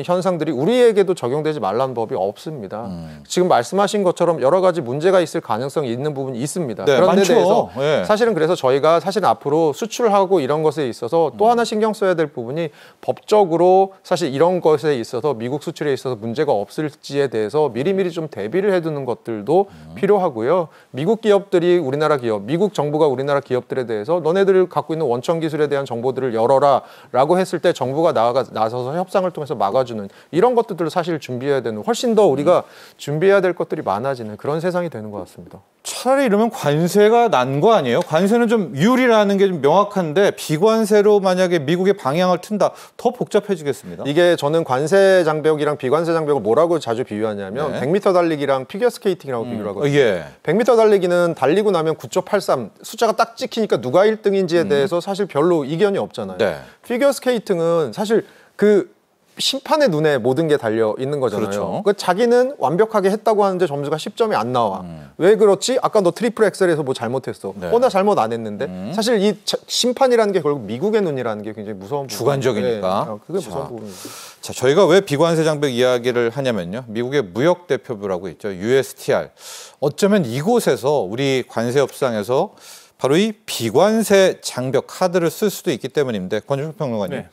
현상들이 우리에게도 적용되지 말라는 법이 없습니다. 지금 말씀하신 것처럼 여러 가지 문제가 있을 가능성이 있는 부분이 있습니다. 네, 그런 데 많죠. 대해서 네. 사실은 그래서 저희가 사실 앞으로 수출하고 이런 것에 있어서 또 하나 신경 써야 될 부분이 법적으로 사실 이런 것에 있어서 미국 수출에 있어서 문제가 없을지에 대해서 미리미리 좀 대비를 해두는 것들도 필요하고요. 미국 기업들이 우리나라 기업, 미국 정부가 우리나라 기업들에 대해서 너네들 갖고 있는 원천 기술에 대한 정보들을 열어라 라고 했을 때 정부가 나서서 협상을 통해서 막아주는 이런 것들을 사실 준비해야 되는 훨씬 더 우리가 준비해야 될 것들이 많아지는 그런 세상이 되는 것 같습니다. 차라리 이러면 관세가 난 거 아니에요? 관세는 좀 유리라는 게 좀 명확한데 비관세로 만약에 미국의 방향을 튼다 더 복잡해지겠습니다. 이게 저는 관세 장벽이랑 비관세 장벽을 뭐라고 자주 비유하냐면 네. 100m 달리기랑 피겨 스케이팅이라고 비유를 하거든요. 예. 100m 달리기는 달리고 나면 9.83 숫자가 딱 찍히니까 누가 1등인지에 대해서 사실 별로 이견이 없잖아요. 네. 피겨 스케이팅은 사실 그 심판의 눈에 모든 게 달려 있는 거잖아요. 그렇죠. 그 자기는 완벽하게 했다고 하는데 점수가 10점이 안 나와. 왜 그렇지? 아까 너 트리플 엑셀에서 뭐 잘못했어. 네. 나 잘못 안 했는데. 사실 이 심판이라는 게 결국 미국의 눈이라는 게 굉장히 무서운 부분. 주관적이니까. 네. 그게 무서운 부분이죠. 자, 저희가 왜 비관세 장벽 이야기를 하냐면요. 미국의 무역 대표부라고 있죠. USTR. 어쩌면 이곳에서 우리 관세 협상에서 바로 이 비관세 장벽 카드를 쓸 수도 있기 때문인데 권준석 평론가님. 네.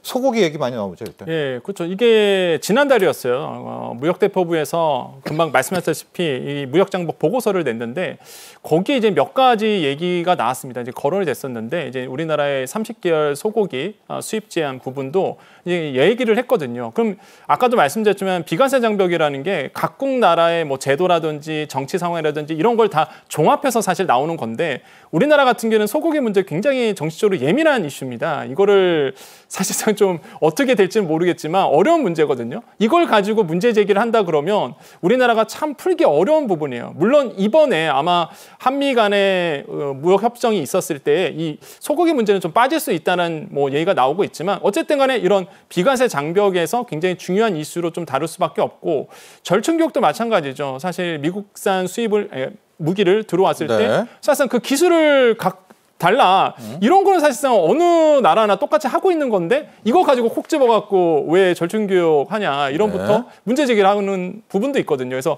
소고기 얘기 많이 나오죠, 일단. 예, 그렇죠. 이게 지난달이었어요. 무역대표부에서 금방 말씀하셨다시피 이 무역장벽 보고서를 냈는데 거기에 이제 몇 가지 얘기가 나왔습니다. 이제 거론이 됐었는데 이제 우리나라의 30개월 소고기 수입 제한 부분도 이제 얘기를 했거든요. 그럼 아까도 말씀드렸지만 비관세 장벽이라는 게 각국 나라의 뭐 제도라든지 정치 상황이라든지 이런 걸 다 종합해서 사실 나오는 건데 우리나라 같은 경우는 소고기 문제 굉장히 정치적으로 예민한 이슈입니다. 이거를 사실상 좀 어떻게 될지는 모르겠지만 어려운 문제거든요. 이걸 가지고 문제 제기를 한다 그러면 우리나라가 참 풀기 어려운 부분이에요. 물론 이번에 아마 한미 간의 무역 협정이 있었을 때 이 소고기 문제는 좀 빠질 수 있다는 뭐 얘기가 나오고 있지만 어쨌든 간에 이런 비관세 장벽에서 굉장히 중요한 이슈로 좀 다룰 수밖에 없고 절충기업도 마찬가지죠. 사실 미국산 무기를 들어왔을 네. 때 사실상 그 기술을 달라. 이런 거는 사실상 어느 나라나 똑같이 하고 있는 건데 이거 가지고 콕 집어갖고 왜 절충교육 하냐 이런부터 문제 제기를 하는 부분도 있거든요. 그래서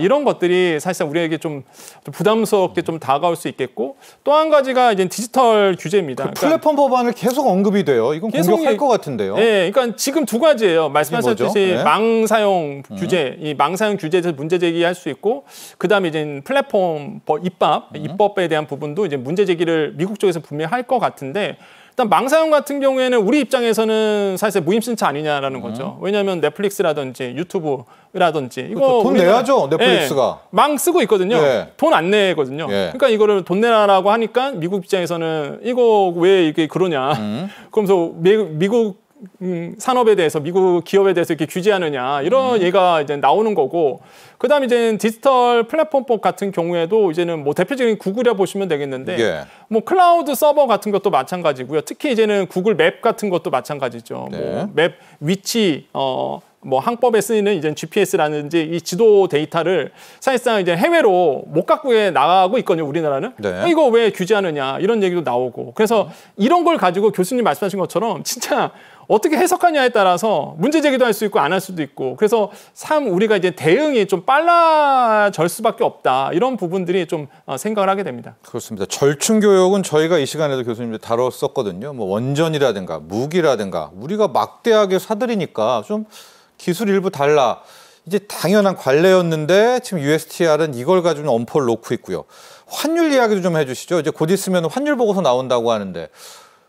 이런 것들이 사실상 우리에게 좀 부담스럽게 좀 다가올 수 있겠고 또 한 가지가 이제 디지털 규제입니다. 그 플랫폼 법안을 계속 언급이 돼요. 이건 공격할 것 같은데요. 네, 그러니까 지금 두 가지예요. 말씀하셨듯이 네. 망사용 규제, 이 망사용 규제에서 문제 제기할 수 있고 그다음에 이제 플랫폼 입법에 대한 부분도 이제 문제 제기를 미국 쪽에서 분명히 할 것 같은데 일단 망사용 같은 경우에는 우리 입장에서는 사실 무임승차 아니냐라는 거죠. 왜냐하면 넷플릭스라든지 유튜브라든지 이거 그렇죠. 돈 내야죠, 넷플릭스가. 망 쓰고 있거든요. 예. 돈 안 내거든요. 예. 그러니까 이거를 돈 내라라고 하니까 미국 입장에서는 이거 왜 이게 그러냐. 그러면서 미국 산업에 대해서 미국 기업에 대해서 이렇게 규제하느냐 이런 얘가 이제 나오는 거고 그다음에 이제 디지털 플랫폼법 같은 경우에도 이제는 뭐 대표적인 구글이라 보시면 되겠는데 예. 뭐 클라우드 서버 같은 것도 마찬가지고요. 특히 이제는 구글 맵 같은 것도 마찬가지죠. 네. 뭐 맵 위치 뭐 항법에 쓰이는 이제 GPS라든지 이 지도 데이터를 사실상 이제 해외로 못 갖고 나가고 있거든요. 우리나라는. 네. 이거 왜 규제하느냐 이런 얘기도 나오고. 그래서 이런 걸 가지고 교수님 말씀하신 것처럼 진짜 어떻게 해석하냐에 따라서 문제 제기도 할 수 있고 안 할 수도 있고. 그래서 참 우리가 이제 대응이 좀 빨라질 수밖에 없다. 이런 부분들이 좀 생각을 하게 됩니다. 그렇습니다. 절충 교육은 저희가 이 시간에도 교수님 다뤘었거든요. 뭐 원전이라든가 무기라든가 우리가 막대하게 사들이니까 좀 기술 일부 달라. 이제 당연한 관례였는데 지금 USTR은 이걸 가지고 엄포를 놓고 있고요. 환율 이야기도 좀 해주시죠. 이제 곧 있으면 환율 보고서 나온다고 하는데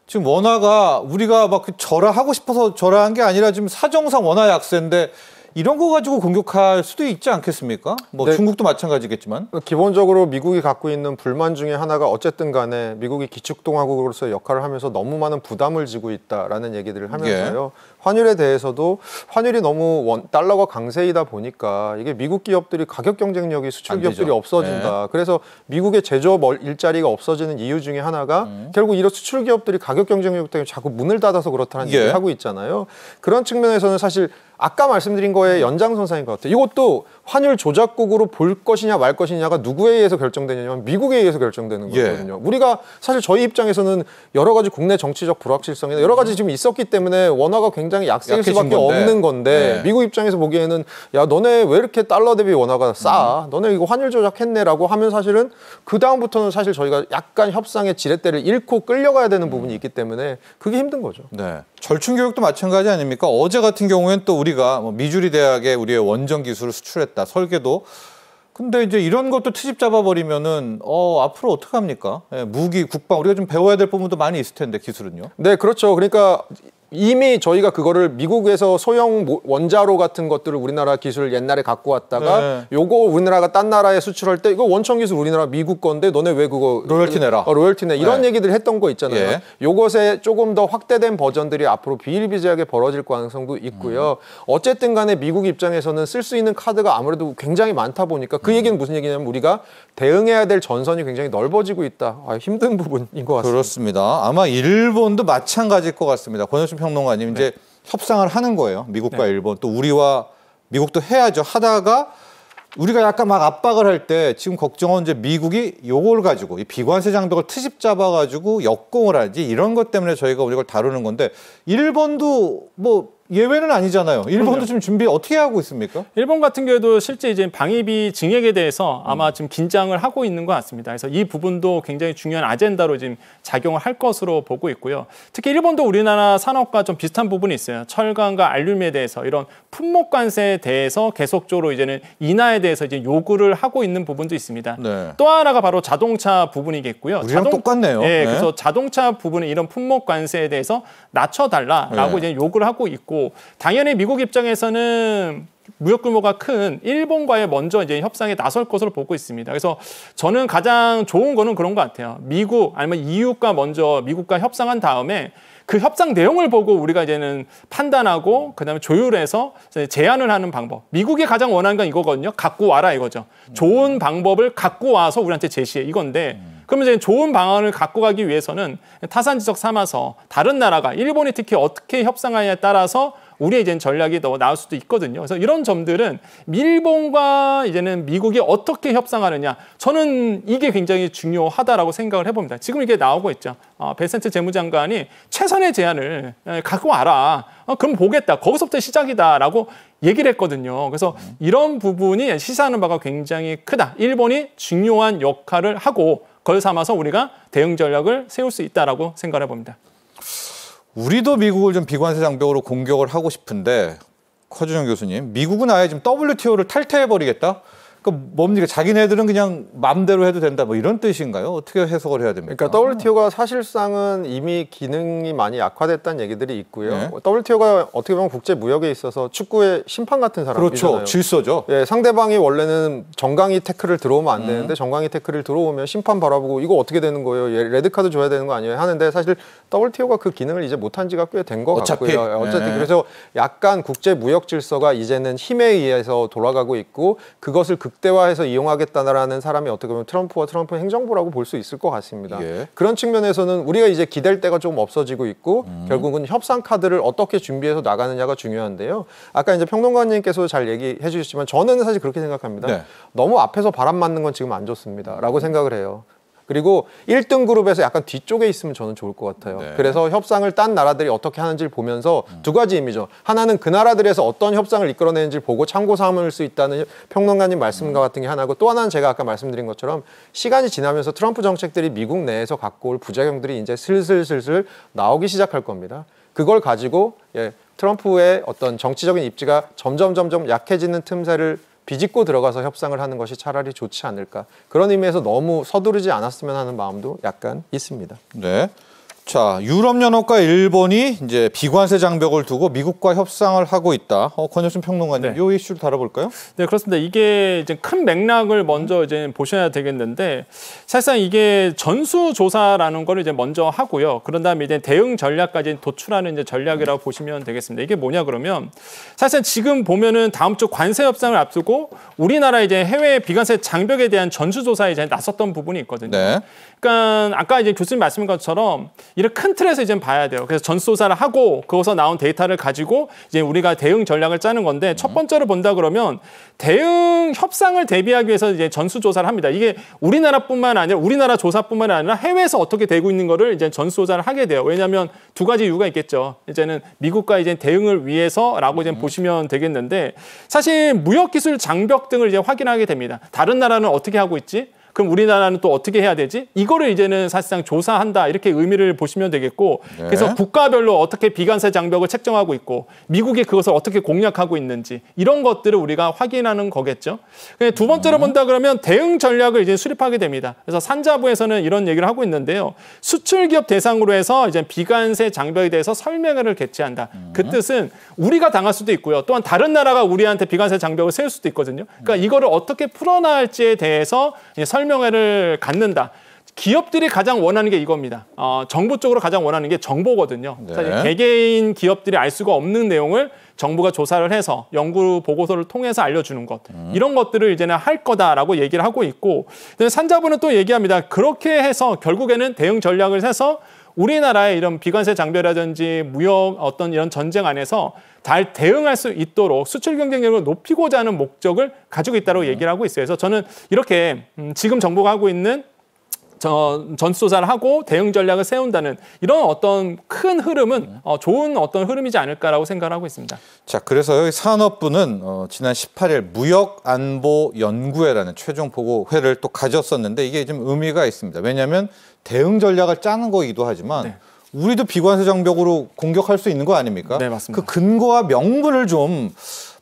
지금 원화가 우리가 막 절하하고 싶어서 절하한 게 아니라 지금 사정상 원화 약세인데 이런 거 가지고 공격할 수도 있지 않겠습니까? 뭐 네. 중국도 마찬가지겠지만. 기본적으로 미국이 갖고 있는 불만 중에 하나가 어쨌든 간에 미국이 기축동화국으로서 역할을 하면서 너무 많은 부담을 지고 있다라는 얘기들을 하면서요. 환율에 대해서도 환율이 너무 달러가 강세이다 보니까 이게 미국 기업들이 가격 경쟁력이 수출 기업들이 없어진다. 그래서 미국의 제조업 일자리가 없어지는 이유 중에 하나가 결국 이런 수출 기업들이 가격 경쟁력 때문에 자꾸 문을 닫아서 그렇다는 얘기를 하고 있잖아요. 그런 측면에서는 사실 아까 말씀드린 거에 연장선상인 것 같아요. 이것도 환율 조작국으로 볼 것이냐 말 것이냐가 누구에 의해서 결정되냐면 미국에 의해서 결정되는 거거든요. 우리가 사실 저희 입장에서는 여러 가지 국내 정치적 불확실성이나 여러 가지 지금 있었기 때문에 원화가 굉장히 약세일 수밖에 없는 건데 미국 입장에서 보기에는 야 너네 왜 이렇게 달러 대비 원화가 싸? 너네 이거 환율 조작했네라고 하면 사실은 그 다음부터는 사실 저희가 약간 협상의 지렛대를 잃고 끌려가야 되는 부분이 있기 때문에 그게 힘든 거죠. 네. 절충 교육도 마찬가지 아닙니까? 어제 같은 경우에는 또 우리가 미주리 대학에 우리의 원전 기술을 수출했다. 설계도. 근데 이제 이런 것도 트집 잡아버리면은 앞으로 어떻게 합니까? 무기, 국방 우리가 좀 배워야 될 부분도 많이 있을 텐데 기술은요. 네, 그렇죠. 그러니까 이미 저희가 그거를 미국에서 소형 원자로 같은 것들을 우리나라 기술 옛날에 갖고 왔다가 요거 우리나라가 딴 나라에 수출할 때 이거 원천 기술 우리나라 미국 건데 너네 왜 그거 로열티 내라. 로열티 내 이런 얘기들 했던 거 있잖아요. 요것에 조금 더 확대된 버전들이 앞으로 비일비재하게 벌어질 가능성도 있고요. 어쨌든 간에 미국 입장에서는 쓸 수 있는 카드가 아무래도 굉장히 많다 보니까 그 얘기는 무슨 얘기냐면 우리가 대응해야 될 전선이 굉장히 넓어지고 있다. 힘든 부분인 것 같습니다. 그렇습니다. 아마 일본도 마찬가지일 것 같습니다. 권혁신 평론가님 이제 협상을 하는 거예요. 미국과 일본 또 우리와 미국도 해야죠. 하다가 우리가 약간 막 압박을 할 때 지금 걱정은 이제 미국이 요걸 가지고 이 비관세 장벽을 트집 잡아가지고 역공을 하지 이런 것 때문에 저희가 이걸 다루는 건데 일본도 뭐 예외는 아니잖아요. 일본도 지금 준비 어떻게 하고 있습니까? 일본 같은 경우에도 실제 이제 방위비 증액에 대해서 아마 지금 긴장을 하고 있는 것 같습니다. 그래서 이 부분도 굉장히 중요한 아젠다로 지금 작용을 할 것으로 보고 있고요. 특히 일본도 우리나라 산업과 좀 비슷한 부분이 있어요. 철강과 알루미에 대해서 이런 품목 관세에 대해서 계속적으로 이제는 인하에 대해서 이제 요구를 하고 있는 부분도 있습니다. 또 하나가 바로 자동차 부분이겠고요. 우리랑 똑같네요. 네, 그래서 자동차 부분은 이런 품목 관세에 대해서 낮춰달라라고 이제 요구를 하고 있고. 당연히 미국 입장에서는 무역 규모가 큰 일본과의 먼저 이제 협상에 나설 것으로 보고 있습니다. 그래서 저는 가장 좋은 거는 그런 것 같아요. 미국 아니면 EU가 먼저 미국과 협상한 다음에 그 협상 내용을 보고 우리가 이제는 판단하고 그다음에 조율해서 제안을 하는 방법. 미국이 가장 원하는 건 이거거든요. 갖고 와라 이거죠. 좋은 방법을 갖고 와서 우리한테 제시해 이건데 그러면 이제 좋은 방안을 갖고 가기 위해서는 타산지석 삼아서 다른 나라가 일본이 특히 어떻게 협상하냐에 따라서 우리의 이제 전략이 더 나을 수도 있거든요. 그래서 이런 점들은 일본과 이제는 미국이 어떻게 협상하느냐, 저는 이게 굉장히 중요하다라고 생각을 해봅니다. 지금 이게 나오고 있죠. 베센트 재무장관이 최선의 제안을 갖고 와라. 그럼 보겠다. 거기서부터 시작이다라고 얘기를 했거든요. 그래서 이런 부분이 시사하는 바가 굉장히 크다. 일본이 중요한 역할을 하고 그걸 삼아서 우리가 대응 전략을 세울 수 있다라고 생각을 해봅니다. 우리도 미국을 좀 비관세 장벽으로 공격을 하고 싶은데 허준영 교수님, 미국은 아예 지금 WTO를 탈퇴해버리겠다? 그러니까 뭡니까? 자기네들은 그냥 마음대로 해도 된다, 뭐 이런 뜻인가요? 어떻게 해석을 해야 됩니까? 그러니까 WTO가 사실상은 이미 기능이 많이 약화됐다는 얘기들이 있고요. 네. WTO가 어떻게 보면 국제 무역에 있어서 축구의 심판 같은 사람이잖아요. 그렇죠. 질서죠. 예, 상대방이 원래는 정강이 태클을 들어오면 안 되는데 정강이 태클을 들어오면 심판 바라보고 이거 어떻게 되는 거예요? 얘 레드카드 줘야 되는 거 아니에요? 하는데 사실 WTO가 그 기능을 이제 못한 지가 꽤 된 것 같고요. 어차피 네. 그래서 약간 국제 무역 질서가 이제는 힘에 의해서 돌아가고 있고 그것을 극대화해서 이용하겠다라는 사람이 어떻게 보면 트럼프 행정부라고 볼 수 있을 것 같습니다. 예. 그런 측면에서는 우리가 이제 기댈 때가 좀 없어지고 있고 결국은 협상 카드를 어떻게 준비해서 나가느냐가 중요한데요. 아까 이제 평론가님께서 잘 얘기해 주셨지만 저는 사실 그렇게 생각합니다. 네. 너무 앞에서 바람 맞는 건 지금 안 좋습니다라고 생각을 해요. 그리고 1등 그룹에서 약간 뒤쪽에 있으면 저는 좋을 것 같아요. 네. 그래서 협상을 딴 나라들이 어떻게 하는지를 보면서 두 가지 의미죠. 하나는 그 나라들에서 어떤 협상을 이끌어내는지를 보고 참고 삼을 수 있다는 평론가님 말씀과 같은 게 하나고 또 하나는 제가 아까 말씀드린 것처럼 시간이 지나면서 트럼프 정책들이 미국 내에서 갖고 올 부작용들이 이제 슬슬 나오기 시작할 겁니다. 그걸 가지고 트럼프의 어떤 정치적인 입지가 점점 약해지는 틈새를 비집고 들어가서 협상을 하는 것이 차라리 좋지 않을까. 그런 의미에서 너무 서두르지 않았으면 하는 마음도 약간 있습니다. 네. 자, 유럽연합과 일본이 이제 비관세 장벽을 두고 미국과 협상을 하고 있다. 권혁순 평론가님, 네. 이 이슈를 다뤄볼까요? 네, 그렇습니다. 이게 이제 큰 맥락을 먼저 이제 보셔야 되겠는데, 사실상 이게 전수조사라는 걸 이제 먼저 하고요. 그런 다음에 이제 대응 전략까지 도출하는 이제 전략이라고 보시면 되겠습니다. 이게 뭐냐 그러면, 사실상 지금 보면은 다음 주 관세 협상을 앞두고 우리나라 이제 해외 비관세 장벽에 대한 전수조사에 이제 나섰던 부분이 있거든요. 네. 그러니까 아까 이제 교수님 말씀인 것처럼 이런 큰 틀에서 이제 봐야 돼요. 그래서 전수조사를 하고 거기서 나온 데이터를 가지고 이제 우리가 대응 전략을 짜는 건데 첫 번째로 본다 그러면 대응 협상을 대비하기 위해서 이제 전수조사를 합니다. 이게 우리나라뿐만 아니라 우리나라 조사뿐만 아니라 해외에서 어떻게 되고 있는 거를 이제 전수조사를 하게 돼요. 왜냐하면 두 가지 이유가 있겠죠. 이제는 미국과 이제 대응을 위해서라고 이제 보시면 되겠는데 사실 무역기술 장벽 등을 이제 확인하게 됩니다. 다른 나라는 어떻게 하고 있지? 그럼 우리나라는 또 어떻게 해야 되지? 이거를 이제는 사실상 조사한다 이렇게 의미를 보시면 되겠고 네. 그래서 국가별로 어떻게 비관세 장벽을 책정하고 있고 미국이 그것을 어떻게 공략하고 있는지 이런 것들을 우리가 확인하는 거겠죠. 두 번째로 본다 그러면 대응 전략을 이제 수립하게 됩니다. 그래서 산자부에서는 이런 얘기를 하고 있는데요. 수출 기업 대상으로 해서 이제 비관세 장벽에 대해서 설명회를 개최한다. 그 뜻은 우리가 당할 수도 있고요. 또한 다른 나라가 우리한테 비관세 장벽을 세울 수도 있거든요. 그러니까 이거를 어떻게 풀어나갈지에 대해서 이제 설명회를 갖는다. 기업들이 가장 원하는 게 이겁니다. 정부 쪽으로 가장 원하는 게 정보거든요. 네. 사실 개개인 기업들이 알 수가 없는 내용을 정부가 조사를 해서 연구 보고서를 통해서 알려주는 것. 이런 것들을 이제는 할 거다라고 얘기를 하고 있고 산자부는 또 얘기합니다. 그렇게 해서 결국에는 대응 전략을 해서 우리나라의 이런 비관세 장벽이라든지 무역 어떤 이런 전쟁 안에서 잘 대응할 수 있도록 수출 경쟁력을 높이고자 하는 목적을 가지고 있다고 얘기를 하고 있어요. 그래서 저는 이렇게 지금 정부가 하고 있는 전수조사를 하고 대응 전략을 세운다는 이런 어떤 큰 흐름은 좋은 어떤 흐름이지 않을까라고 생각을 하고 있습니다. 자, 그래서 여기 산업부는 지난 18일 무역안보연구회라는 최종 보고회를 또 가졌었는데 이게 좀 의미가 있습니다. 왜냐하면 대응 전략을 짜는 거이기도 하지만 네. 우리도 비관세 장벽으로 공격할 수 있는 거 아닙니까? 네, 맞습니다. 그 근거와 명분을 좀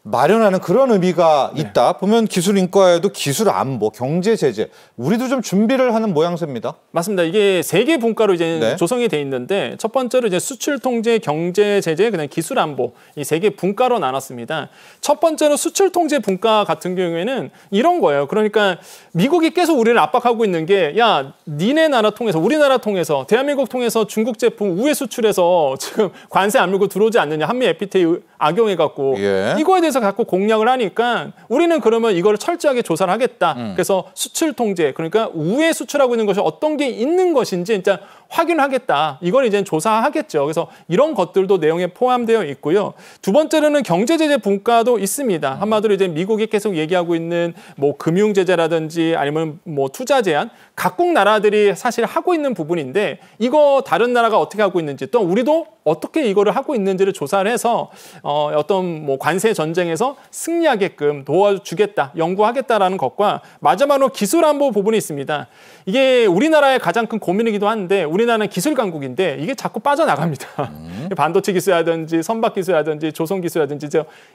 마련하는 그런 의미가 있다. 보면 기술 인과에도 기술 안보, 경제 제재, 우리도 좀 준비를 하는 모양새입니다. 맞습니다. 이게 세 개 분과로 이제 네. 조성이 돼 있는데 첫 번째로 이제 수출 통제, 경제 제재, 그다음 기술 안보 이 세 개 분과로 나눴습니다. 첫 번째로 수출 통제 분과 같은 경우에는 이런 거예요. 그러니까 미국이 계속 우리를 압박하고 있는 게 야, 니네 나라 통해서 우리나라 통해서 대한민국 통해서 중국 제품 우회 수출해서 지금 관세 안 물고 들어오지 않느냐. 한미 FTA 악용해갖고 예. 이거에 대해서 갖고 공략을 하니까 우리는 그러면 이거를 철저하게 조사를 하겠다. 그래서 수출 통제, 그러니까 우회 수출하고 있는 것이 어떤 게 있는 것인지 진짜 확인하겠다. 이걸 이제 조사하겠죠. 그래서 이런 것들도 내용에 포함되어 있고요. 두 번째로는 경제 제재 분과도 있습니다. 한마디로 이제 미국이 계속 얘기하고 있는 뭐 금융 제재라든지 아니면 뭐 투자 제한, 각국 나라들이 사실 하고 있는 부분인데 이거 다른 나라가 어떻게 하고 있는지 또 우리도 어떻게 이거를 하고 있는지를 조사를 해서 어떤 뭐 관세 전쟁에서 승리하게끔 도와주겠다, 연구하겠다라는 것과 마지막으로 기술 안보 부분이 있습니다. 이게 우리나라의 가장 큰 고민이기도 한데 우리나라는 기술 강국인데 이게 자꾸 빠져나갑니다. 반도체 기술이라든지 선박 기술이라든지 조선 기술이라든지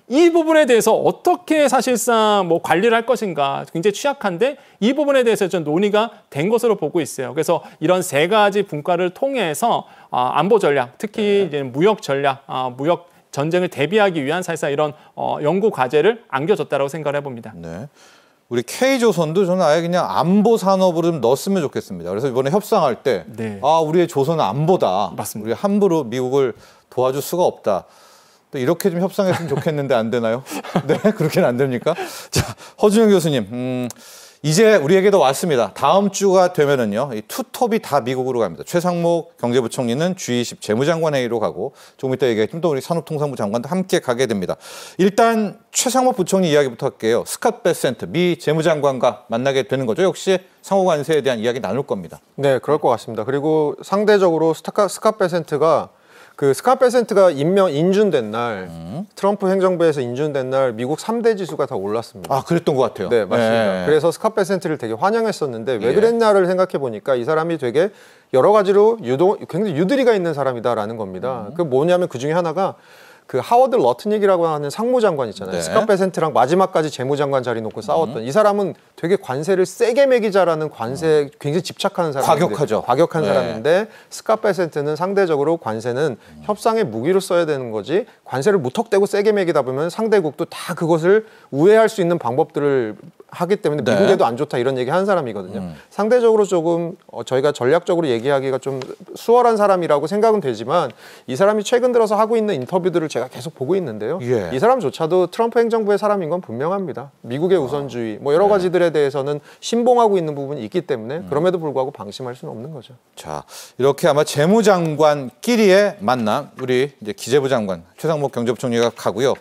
이 부분에 대해서 어떻게 사실상 뭐 관리를 할 것인가 굉장히 취약한데 이 부분에 대해서 좀 논의가 된 것으로 보고 있어요. 그래서 이런 세 가지 분과를 통해서 안보 전략, 특히 이제 무역 전략, 무역 전쟁을 대비하기 위한 사실상 이런 연구 과제를 안겨줬다라고 생각을 해봅니다. 네. 우리 K조선도 저는 아예 그냥 안보 산업으로 좀 넣었으면 좋겠습니다. 그래서 이번에 협상할 때, 네. 우리의 조선은 안보다. 맞습니다. 우리 함부로 미국을 도와줄 수가 없다. 또 이렇게 좀 협상했으면 좋겠는데 안 되나요? 네, 그렇게는 안 됩니까? 자, 허준영 교수님, 이제 우리에게도 왔습니다. 다음 주가 되면은요, 이 투톱이 다 미국으로 갑니다. 최상목 경제부총리는 G20 재무장관 회의로 가고 조금 이따 얘기했지만 또 우리 산업통상부 장관도 함께 가게 됩니다. 일단 최상목 부총리 이야기부터 할게요. 스캇 베센트 미 재무장관과 만나게 되는 거죠. 역시 상호 관세에 대한 이야기 나눌 겁니다. 네, 그럴 것 같습니다. 그리고 상대적으로 스캇 베센트가 스캇 베센트가 인준된 날, 트럼프 행정부에서 인준된 날 미국 3대 지수가 다 올랐습니다. 그랬던 것 같아요. 네, 맞습니다. 네. 그래서 스캇 베센트를 되게 환영했었는데 왜 예. 그랬나를 생각해 보니까 이 사람이 되게 여러 가지로 굉장히 유두리가 있는 사람이다라는 겁니다. 그 뭐냐면 그 중에 하나가 하워드 러트닉이라고 하는 상무장관 있잖아요. 네. 스캇 베센트랑 마지막까지 재무장관 자리 놓고 싸웠던 이 사람은 되게 관세를 세게 매기자라는 관세에 굉장히 집착하는 사람인데 과격하죠. 과격한 네. 사람인데 스캇 베센트는 상대적으로 관세는 협상의 무기로 써야 되는 거지 관세를 무턱대고 세게 매기다 보면 상대국도 다 그것을 우회할 수 있는 방법들을 하기 때문에 네. 미국에도 안 좋다 이런 얘기 하는 사람이거든요. 상대적으로 조금 저희가 전략적으로 얘기하기가 좀 수월한 사람이라고 생각은 되지만 이 사람이 최근 들어서 하고 있는 인터뷰들을 제가 계속 보고 있는데요. 예. 이 사람조차도 트럼프 행정부의 사람인 건 분명합니다. 미국의 우선주의 뭐 여러 가지들에 대해서는 신봉하고 있는 부분이 있기 때문에 그럼에도 불구하고 방심할 수는 없는 거죠. 자, 이렇게 아마 재무장관끼리의 만남, 우리 이제 기재부 장관 최상목 경제부총리가 가고요.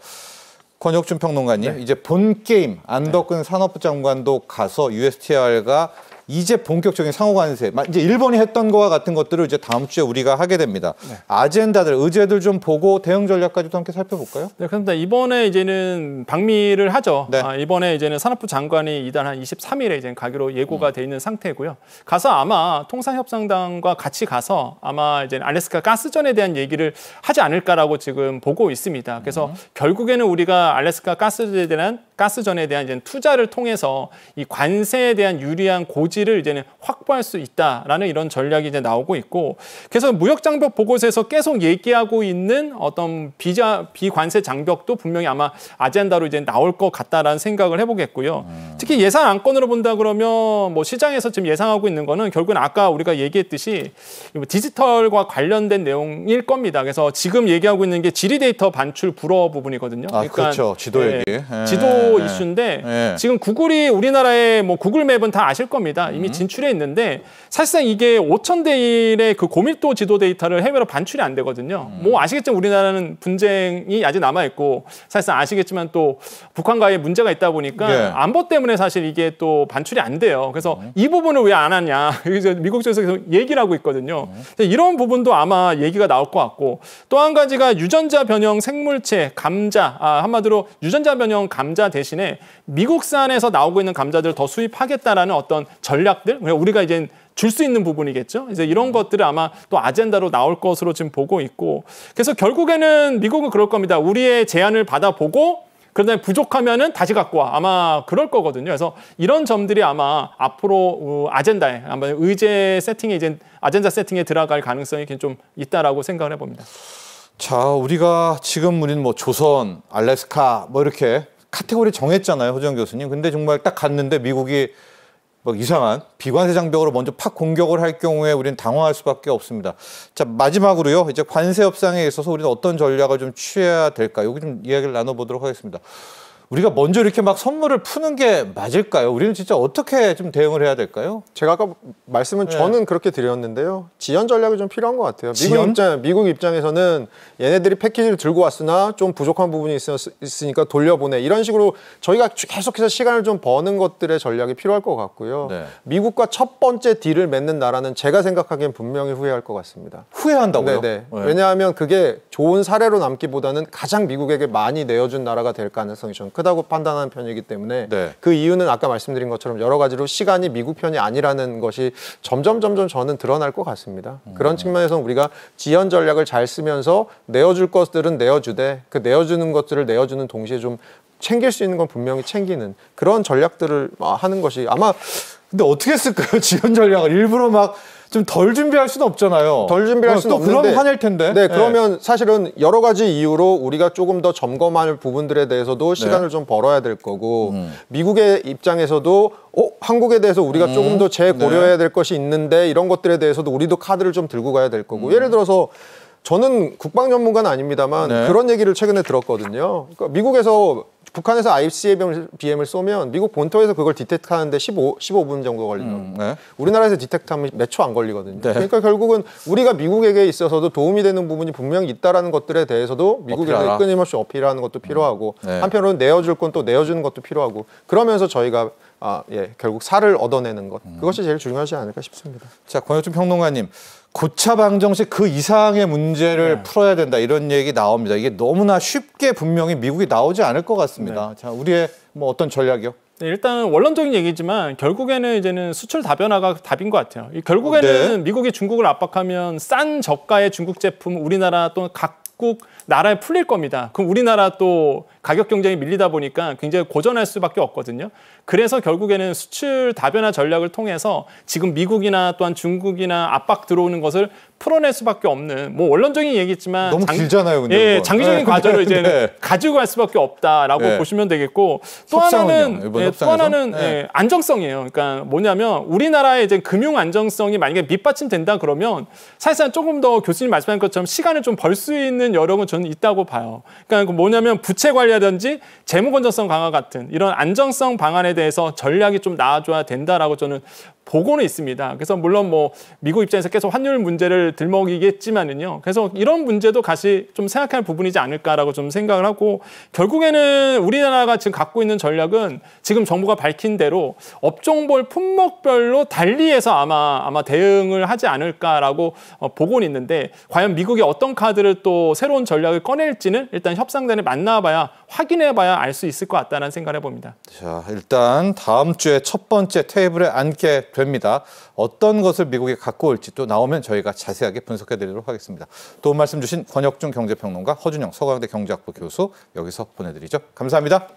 권혁준 평론가님, 이제 본 게임 안덕근 산업부 장관도 가서 USTR과 이제 본격적인 상호관세, 이제 일본이 했던 거와 같은 것들을 이제 다음 주에 우리가 하게 됩니다. 아젠다들, 의제들 좀 보고 대응 전략까지도 함께 살펴볼까요? 네, 그렇습니다. 이번에 이제는 방미를 하죠. 네. 이번에 이제는 산업부 장관이 이달 한 23일에 이제 가기로 예고가 돼 있는 상태고요. 가서 아마 통상협상단과 같이 가서 아마 이제 알래스카 가스전에 대한 얘기를 하지 않을까라고 지금 보고 있습니다. 그래서 결국에는 우리가 알래스카 가스전에 대한 이제 투자를 통해서 이 관세에 대한 유리한 고지를 이제는 확보할 수 있다라는 이런 전략이 이제 나오고 있고, 그래서 무역 장벽 보고서에서 계속 얘기하고 있는 어떤 비관세 장벽도 분명히 아마 아젠다로 이제 나올 것 같다라는 생각을 해보겠고요. 특히 예산 안건으로 본다 그러면 뭐 시장에서 지금 예상하고 있는 거는 결국은 아까 우리가 얘기했듯이 디지털과 관련된 내용일 겁니다. 그래서 지금 얘기하고 있는 게 지리 데이터 반출 불허 부분이거든요. 그렇죠. 지도 얘기. 지도 이슈인데 지금 구글이 우리나라의 뭐 구글맵은 다 아실 겁니다. 이미 진출해 있는데 사실상 이게 5,000대 1의 그 고밀도 지도 데이터를 해외로 반출이 안 되거든요. 뭐 아시겠지만 우리나라는 분쟁이 아직 남아 있고 사실상 아시겠지만 또 북한과의 문제가 있다 보니까 안보 때문에 사실 이게 또 반출이 안 돼요. 그래서 이 부분을 왜 안 하냐. 미국 쪽에서 계속 얘기를 하고 있거든요. 이런 부분도 아마 얘기가 나올 것 같고, 또 한 가지가 유전자 변형 생물체 감자, 한마디로 유전자 변형 감자 대신에 미국산에서 나오고 있는 감자들을 더 수입하겠다라는 어떤 전략들, 우리가 이제 줄 수 있는 부분이겠죠. 이제 이런 것들을 아마 또 아젠다로 나올 것으로 지금 보고 있고, 그래서 결국에는 미국은 그럴 겁니다. 우리의 제안을 받아보고 그러다 부족하면은 다시 갖고 와. 아마 그럴 거거든요. 그래서 이런 점들이 아마 앞으로 아젠다에, 아마 의제 세팅에 이제 아젠다 세팅에 들어갈 가능성이 좀 있다라고 생각을 해봅니다. 자, 우리가 지금 우리는 뭐 조선, 알래스카 뭐 이렇게 카테고리 정했잖아요, 허정 교수님. 근데 정말 딱 갔는데 미국이 뭐 이상한 비관세 장벽으로 먼저 팍 공격을 할 경우에 우리는 당황할 수밖에 없습니다. 자, 마지막으로요. 이제 관세 협상에 있어서 우리는 어떤 전략을 좀 취해야 될까? 여기 좀 이야기를 나눠보도록 하겠습니다. 우리가 먼저 이렇게 막 선물을 푸는 게 맞을까요? 우리는 진짜 어떻게 좀 대응을 해야 될까요? 제가 아까 말씀은 저는 그렇게 드렸는데요. 지연 전략이 좀 필요한 것 같아요. 미국 입장에서는 얘네들이 패키지를 들고 왔으나 좀 부족한 부분이 있으니까 돌려보내. 이런 식으로 저희가 계속해서 시간을 좀 버는 것들의 전략이 필요할 것 같고요. 네. 미국과 첫 번째 딜을 맺는 나라는 제가 생각하기엔 분명히 후회할 것 같습니다. 후회한다고요? 네네. 왜냐하면 그게 좋은 사례로 남기보다는 가장 미국에게 많이 내어준 나라가 될 가능성이 좀 크다고 판단하는 편이기 때문에 그 이유는 아까 말씀드린 것처럼 여러 가지로 시간이 미국 편이 아니라는 것이 점점 저는 드러날 것 같습니다. 그런 측면에서 우리가 지연 전략을 잘 쓰면서 내어줄 것들은 내어주되 그 내어주는 것들을 내어주는 동시에 좀 챙길 수 있는 건 분명히 챙기는 그런 전략들을 하는 것이 아마 근데 어떻게 했을까요? 지연 전략을 일부러 막 좀 덜 준비할 수는 없잖아요. 덜 준비할 수는 없는데 그러면 화낼 텐데. 네, 그러면 사실은 여러 가지 이유로 우리가 조금 더 점검할 부분들에 대해서도 시간을 좀 벌어야 될 거고 미국의 입장에서도 한국에 대해서 우리가 조금 더 재고려해야 될 것이 있는데 이런 것들에 대해서도 우리도 카드를 좀 들고 가야 될 거고 예를 들어서 저는 국방 전문가는 아닙니다만 그런 얘기를 최근에 들었거든요. 그러니까 미국에서 북한에서 ICBM을 쏘면 미국 본토에서 그걸 디텍트하는데 15분 정도 걸리거든요. 우리나라에서 디텍트하면 몇 초 안 걸리거든요. 그러니까 결국은 우리가 미국에게 있어서도 도움이 되는 부분이 분명히 있다라는 것들에 대해서도 미국에게 끊임없이 어필하는 것도 필요하고 한편으로는 내어줄 건 또 내어주는 것도 필요하고 그러면서 저희가 결국 살을 얻어내는 것 그것이 제일 중요하지 않을까 싶습니다. 자, 권혁준 평론가님. 고차 방정식 그 이상의 문제를 풀어야 된다 이런 얘기 나옵니다. 이게 너무나 쉽게 분명히 미국이 나오지 않을 것 같습니다. 자, 우리의 뭐 어떤 전략이요? 네, 일단 원론적인 얘기지만 결국에는 이제는 수출 다변화가 답인 것 같아요. 결국에는 미국이 중국을 압박하면 싼 저가의 중국 제품 우리나라 또는 각국 나라에 풀릴 겁니다. 그럼 우리나라 또 가격 경쟁이 밀리다 보니까 굉장히 고전할 수밖에 없거든요. 그래서 결국에는 수출 다변화 전략을 통해서 지금 미국이나 또한 중국이나 압박 들어오는 것을 풀어낼 수밖에 없는 뭐 원론적인 얘기지만 너무 길잖아요. 근데 장기적인 과정을 이제는 가지고 갈 수밖에 없다라고 보시면 되겠고 또 하나는 안정성이에요. 그러니까 뭐냐면 우리나라의 이제 금융 안정성이 만약에 밑받침된다 그러면 사실상 조금 더 교수님 말씀하신 것처럼 시간을 좀 벌 수 있는 여력은 저는 있다고 봐요. 그러니까 뭐냐면 부채 관리라든지 재무 건전성 강화 같은 이런 안정성 방안에 대해서 전략이 좀 나와줘야 된다라고 저는 보고는 있습니다. 그래서 물론 뭐 미국 입장에서 계속 환율 문제를 들먹이겠지만은요. 그래서 이런 문제도 같이 좀 생각할 부분이지 않을까라고 좀 생각을 하고 결국에는 우리나라가 지금 갖고 있는 전략은 지금 정부가 밝힌 대로 업종별 품목별로 달리해서 아마 대응을 하지 않을까라고 보고는 있는데 과연 미국이 어떤 카드를 또 새로운 전략을 꺼낼지는 일단 협상단에 만나봐야 확인해봐야 알 수 있을 것 같다는 생각을 해봅니다. 자, 일단 다음 주에 첫 번째 테이블에 앉게 됩니다. 어떤 것을 미국이 갖고 올지 또 나오면 저희가 자세하게 분석해드리도록 하겠습니다. 도움 말씀 주신 권혁준 경제평론가, 허준영 서강대 경제학부 교수 여기서 보내드리죠. 감사합니다.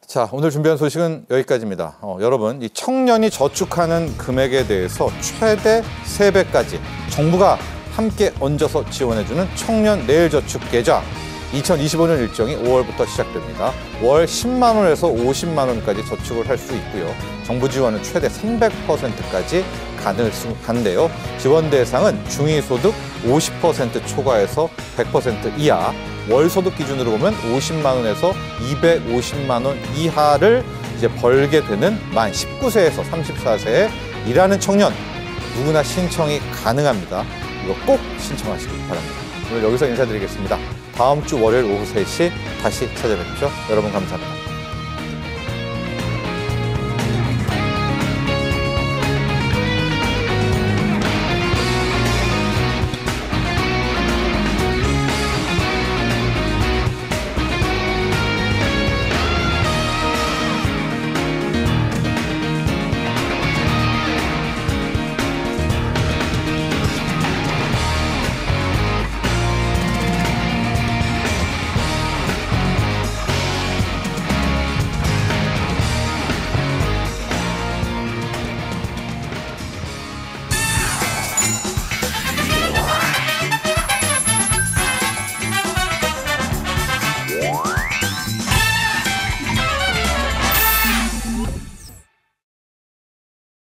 자, 오늘 준비한 소식은 여기까지입니다. 여러분, 이 청년이 저축하는 금액에 대해서 최대 3배까지 정부가 함께 얹어서 지원해주는 청년 내일저축 계좌 2025년 일정이 5월부터 시작됩니다. 월 10만 원에서 50만 원까지 저축을 할 수 있고요. 정부 지원은 최대 300%까지 가능한데요. 지원 대상은 중위소득 50% 초과해서 100% 이하, 월소득 기준으로 보면 50만 원에서 250만 원 이하를 이제 벌게 되는 만 19세에서 34세에 일하는 청년 누구나 신청이 가능합니다. 이거 꼭 신청하시기 바랍니다. 오늘 여기서 인사드리겠습니다. 다음 주 월요일 오후 3시 다시 찾아뵙죠. 여러분 감사합니다.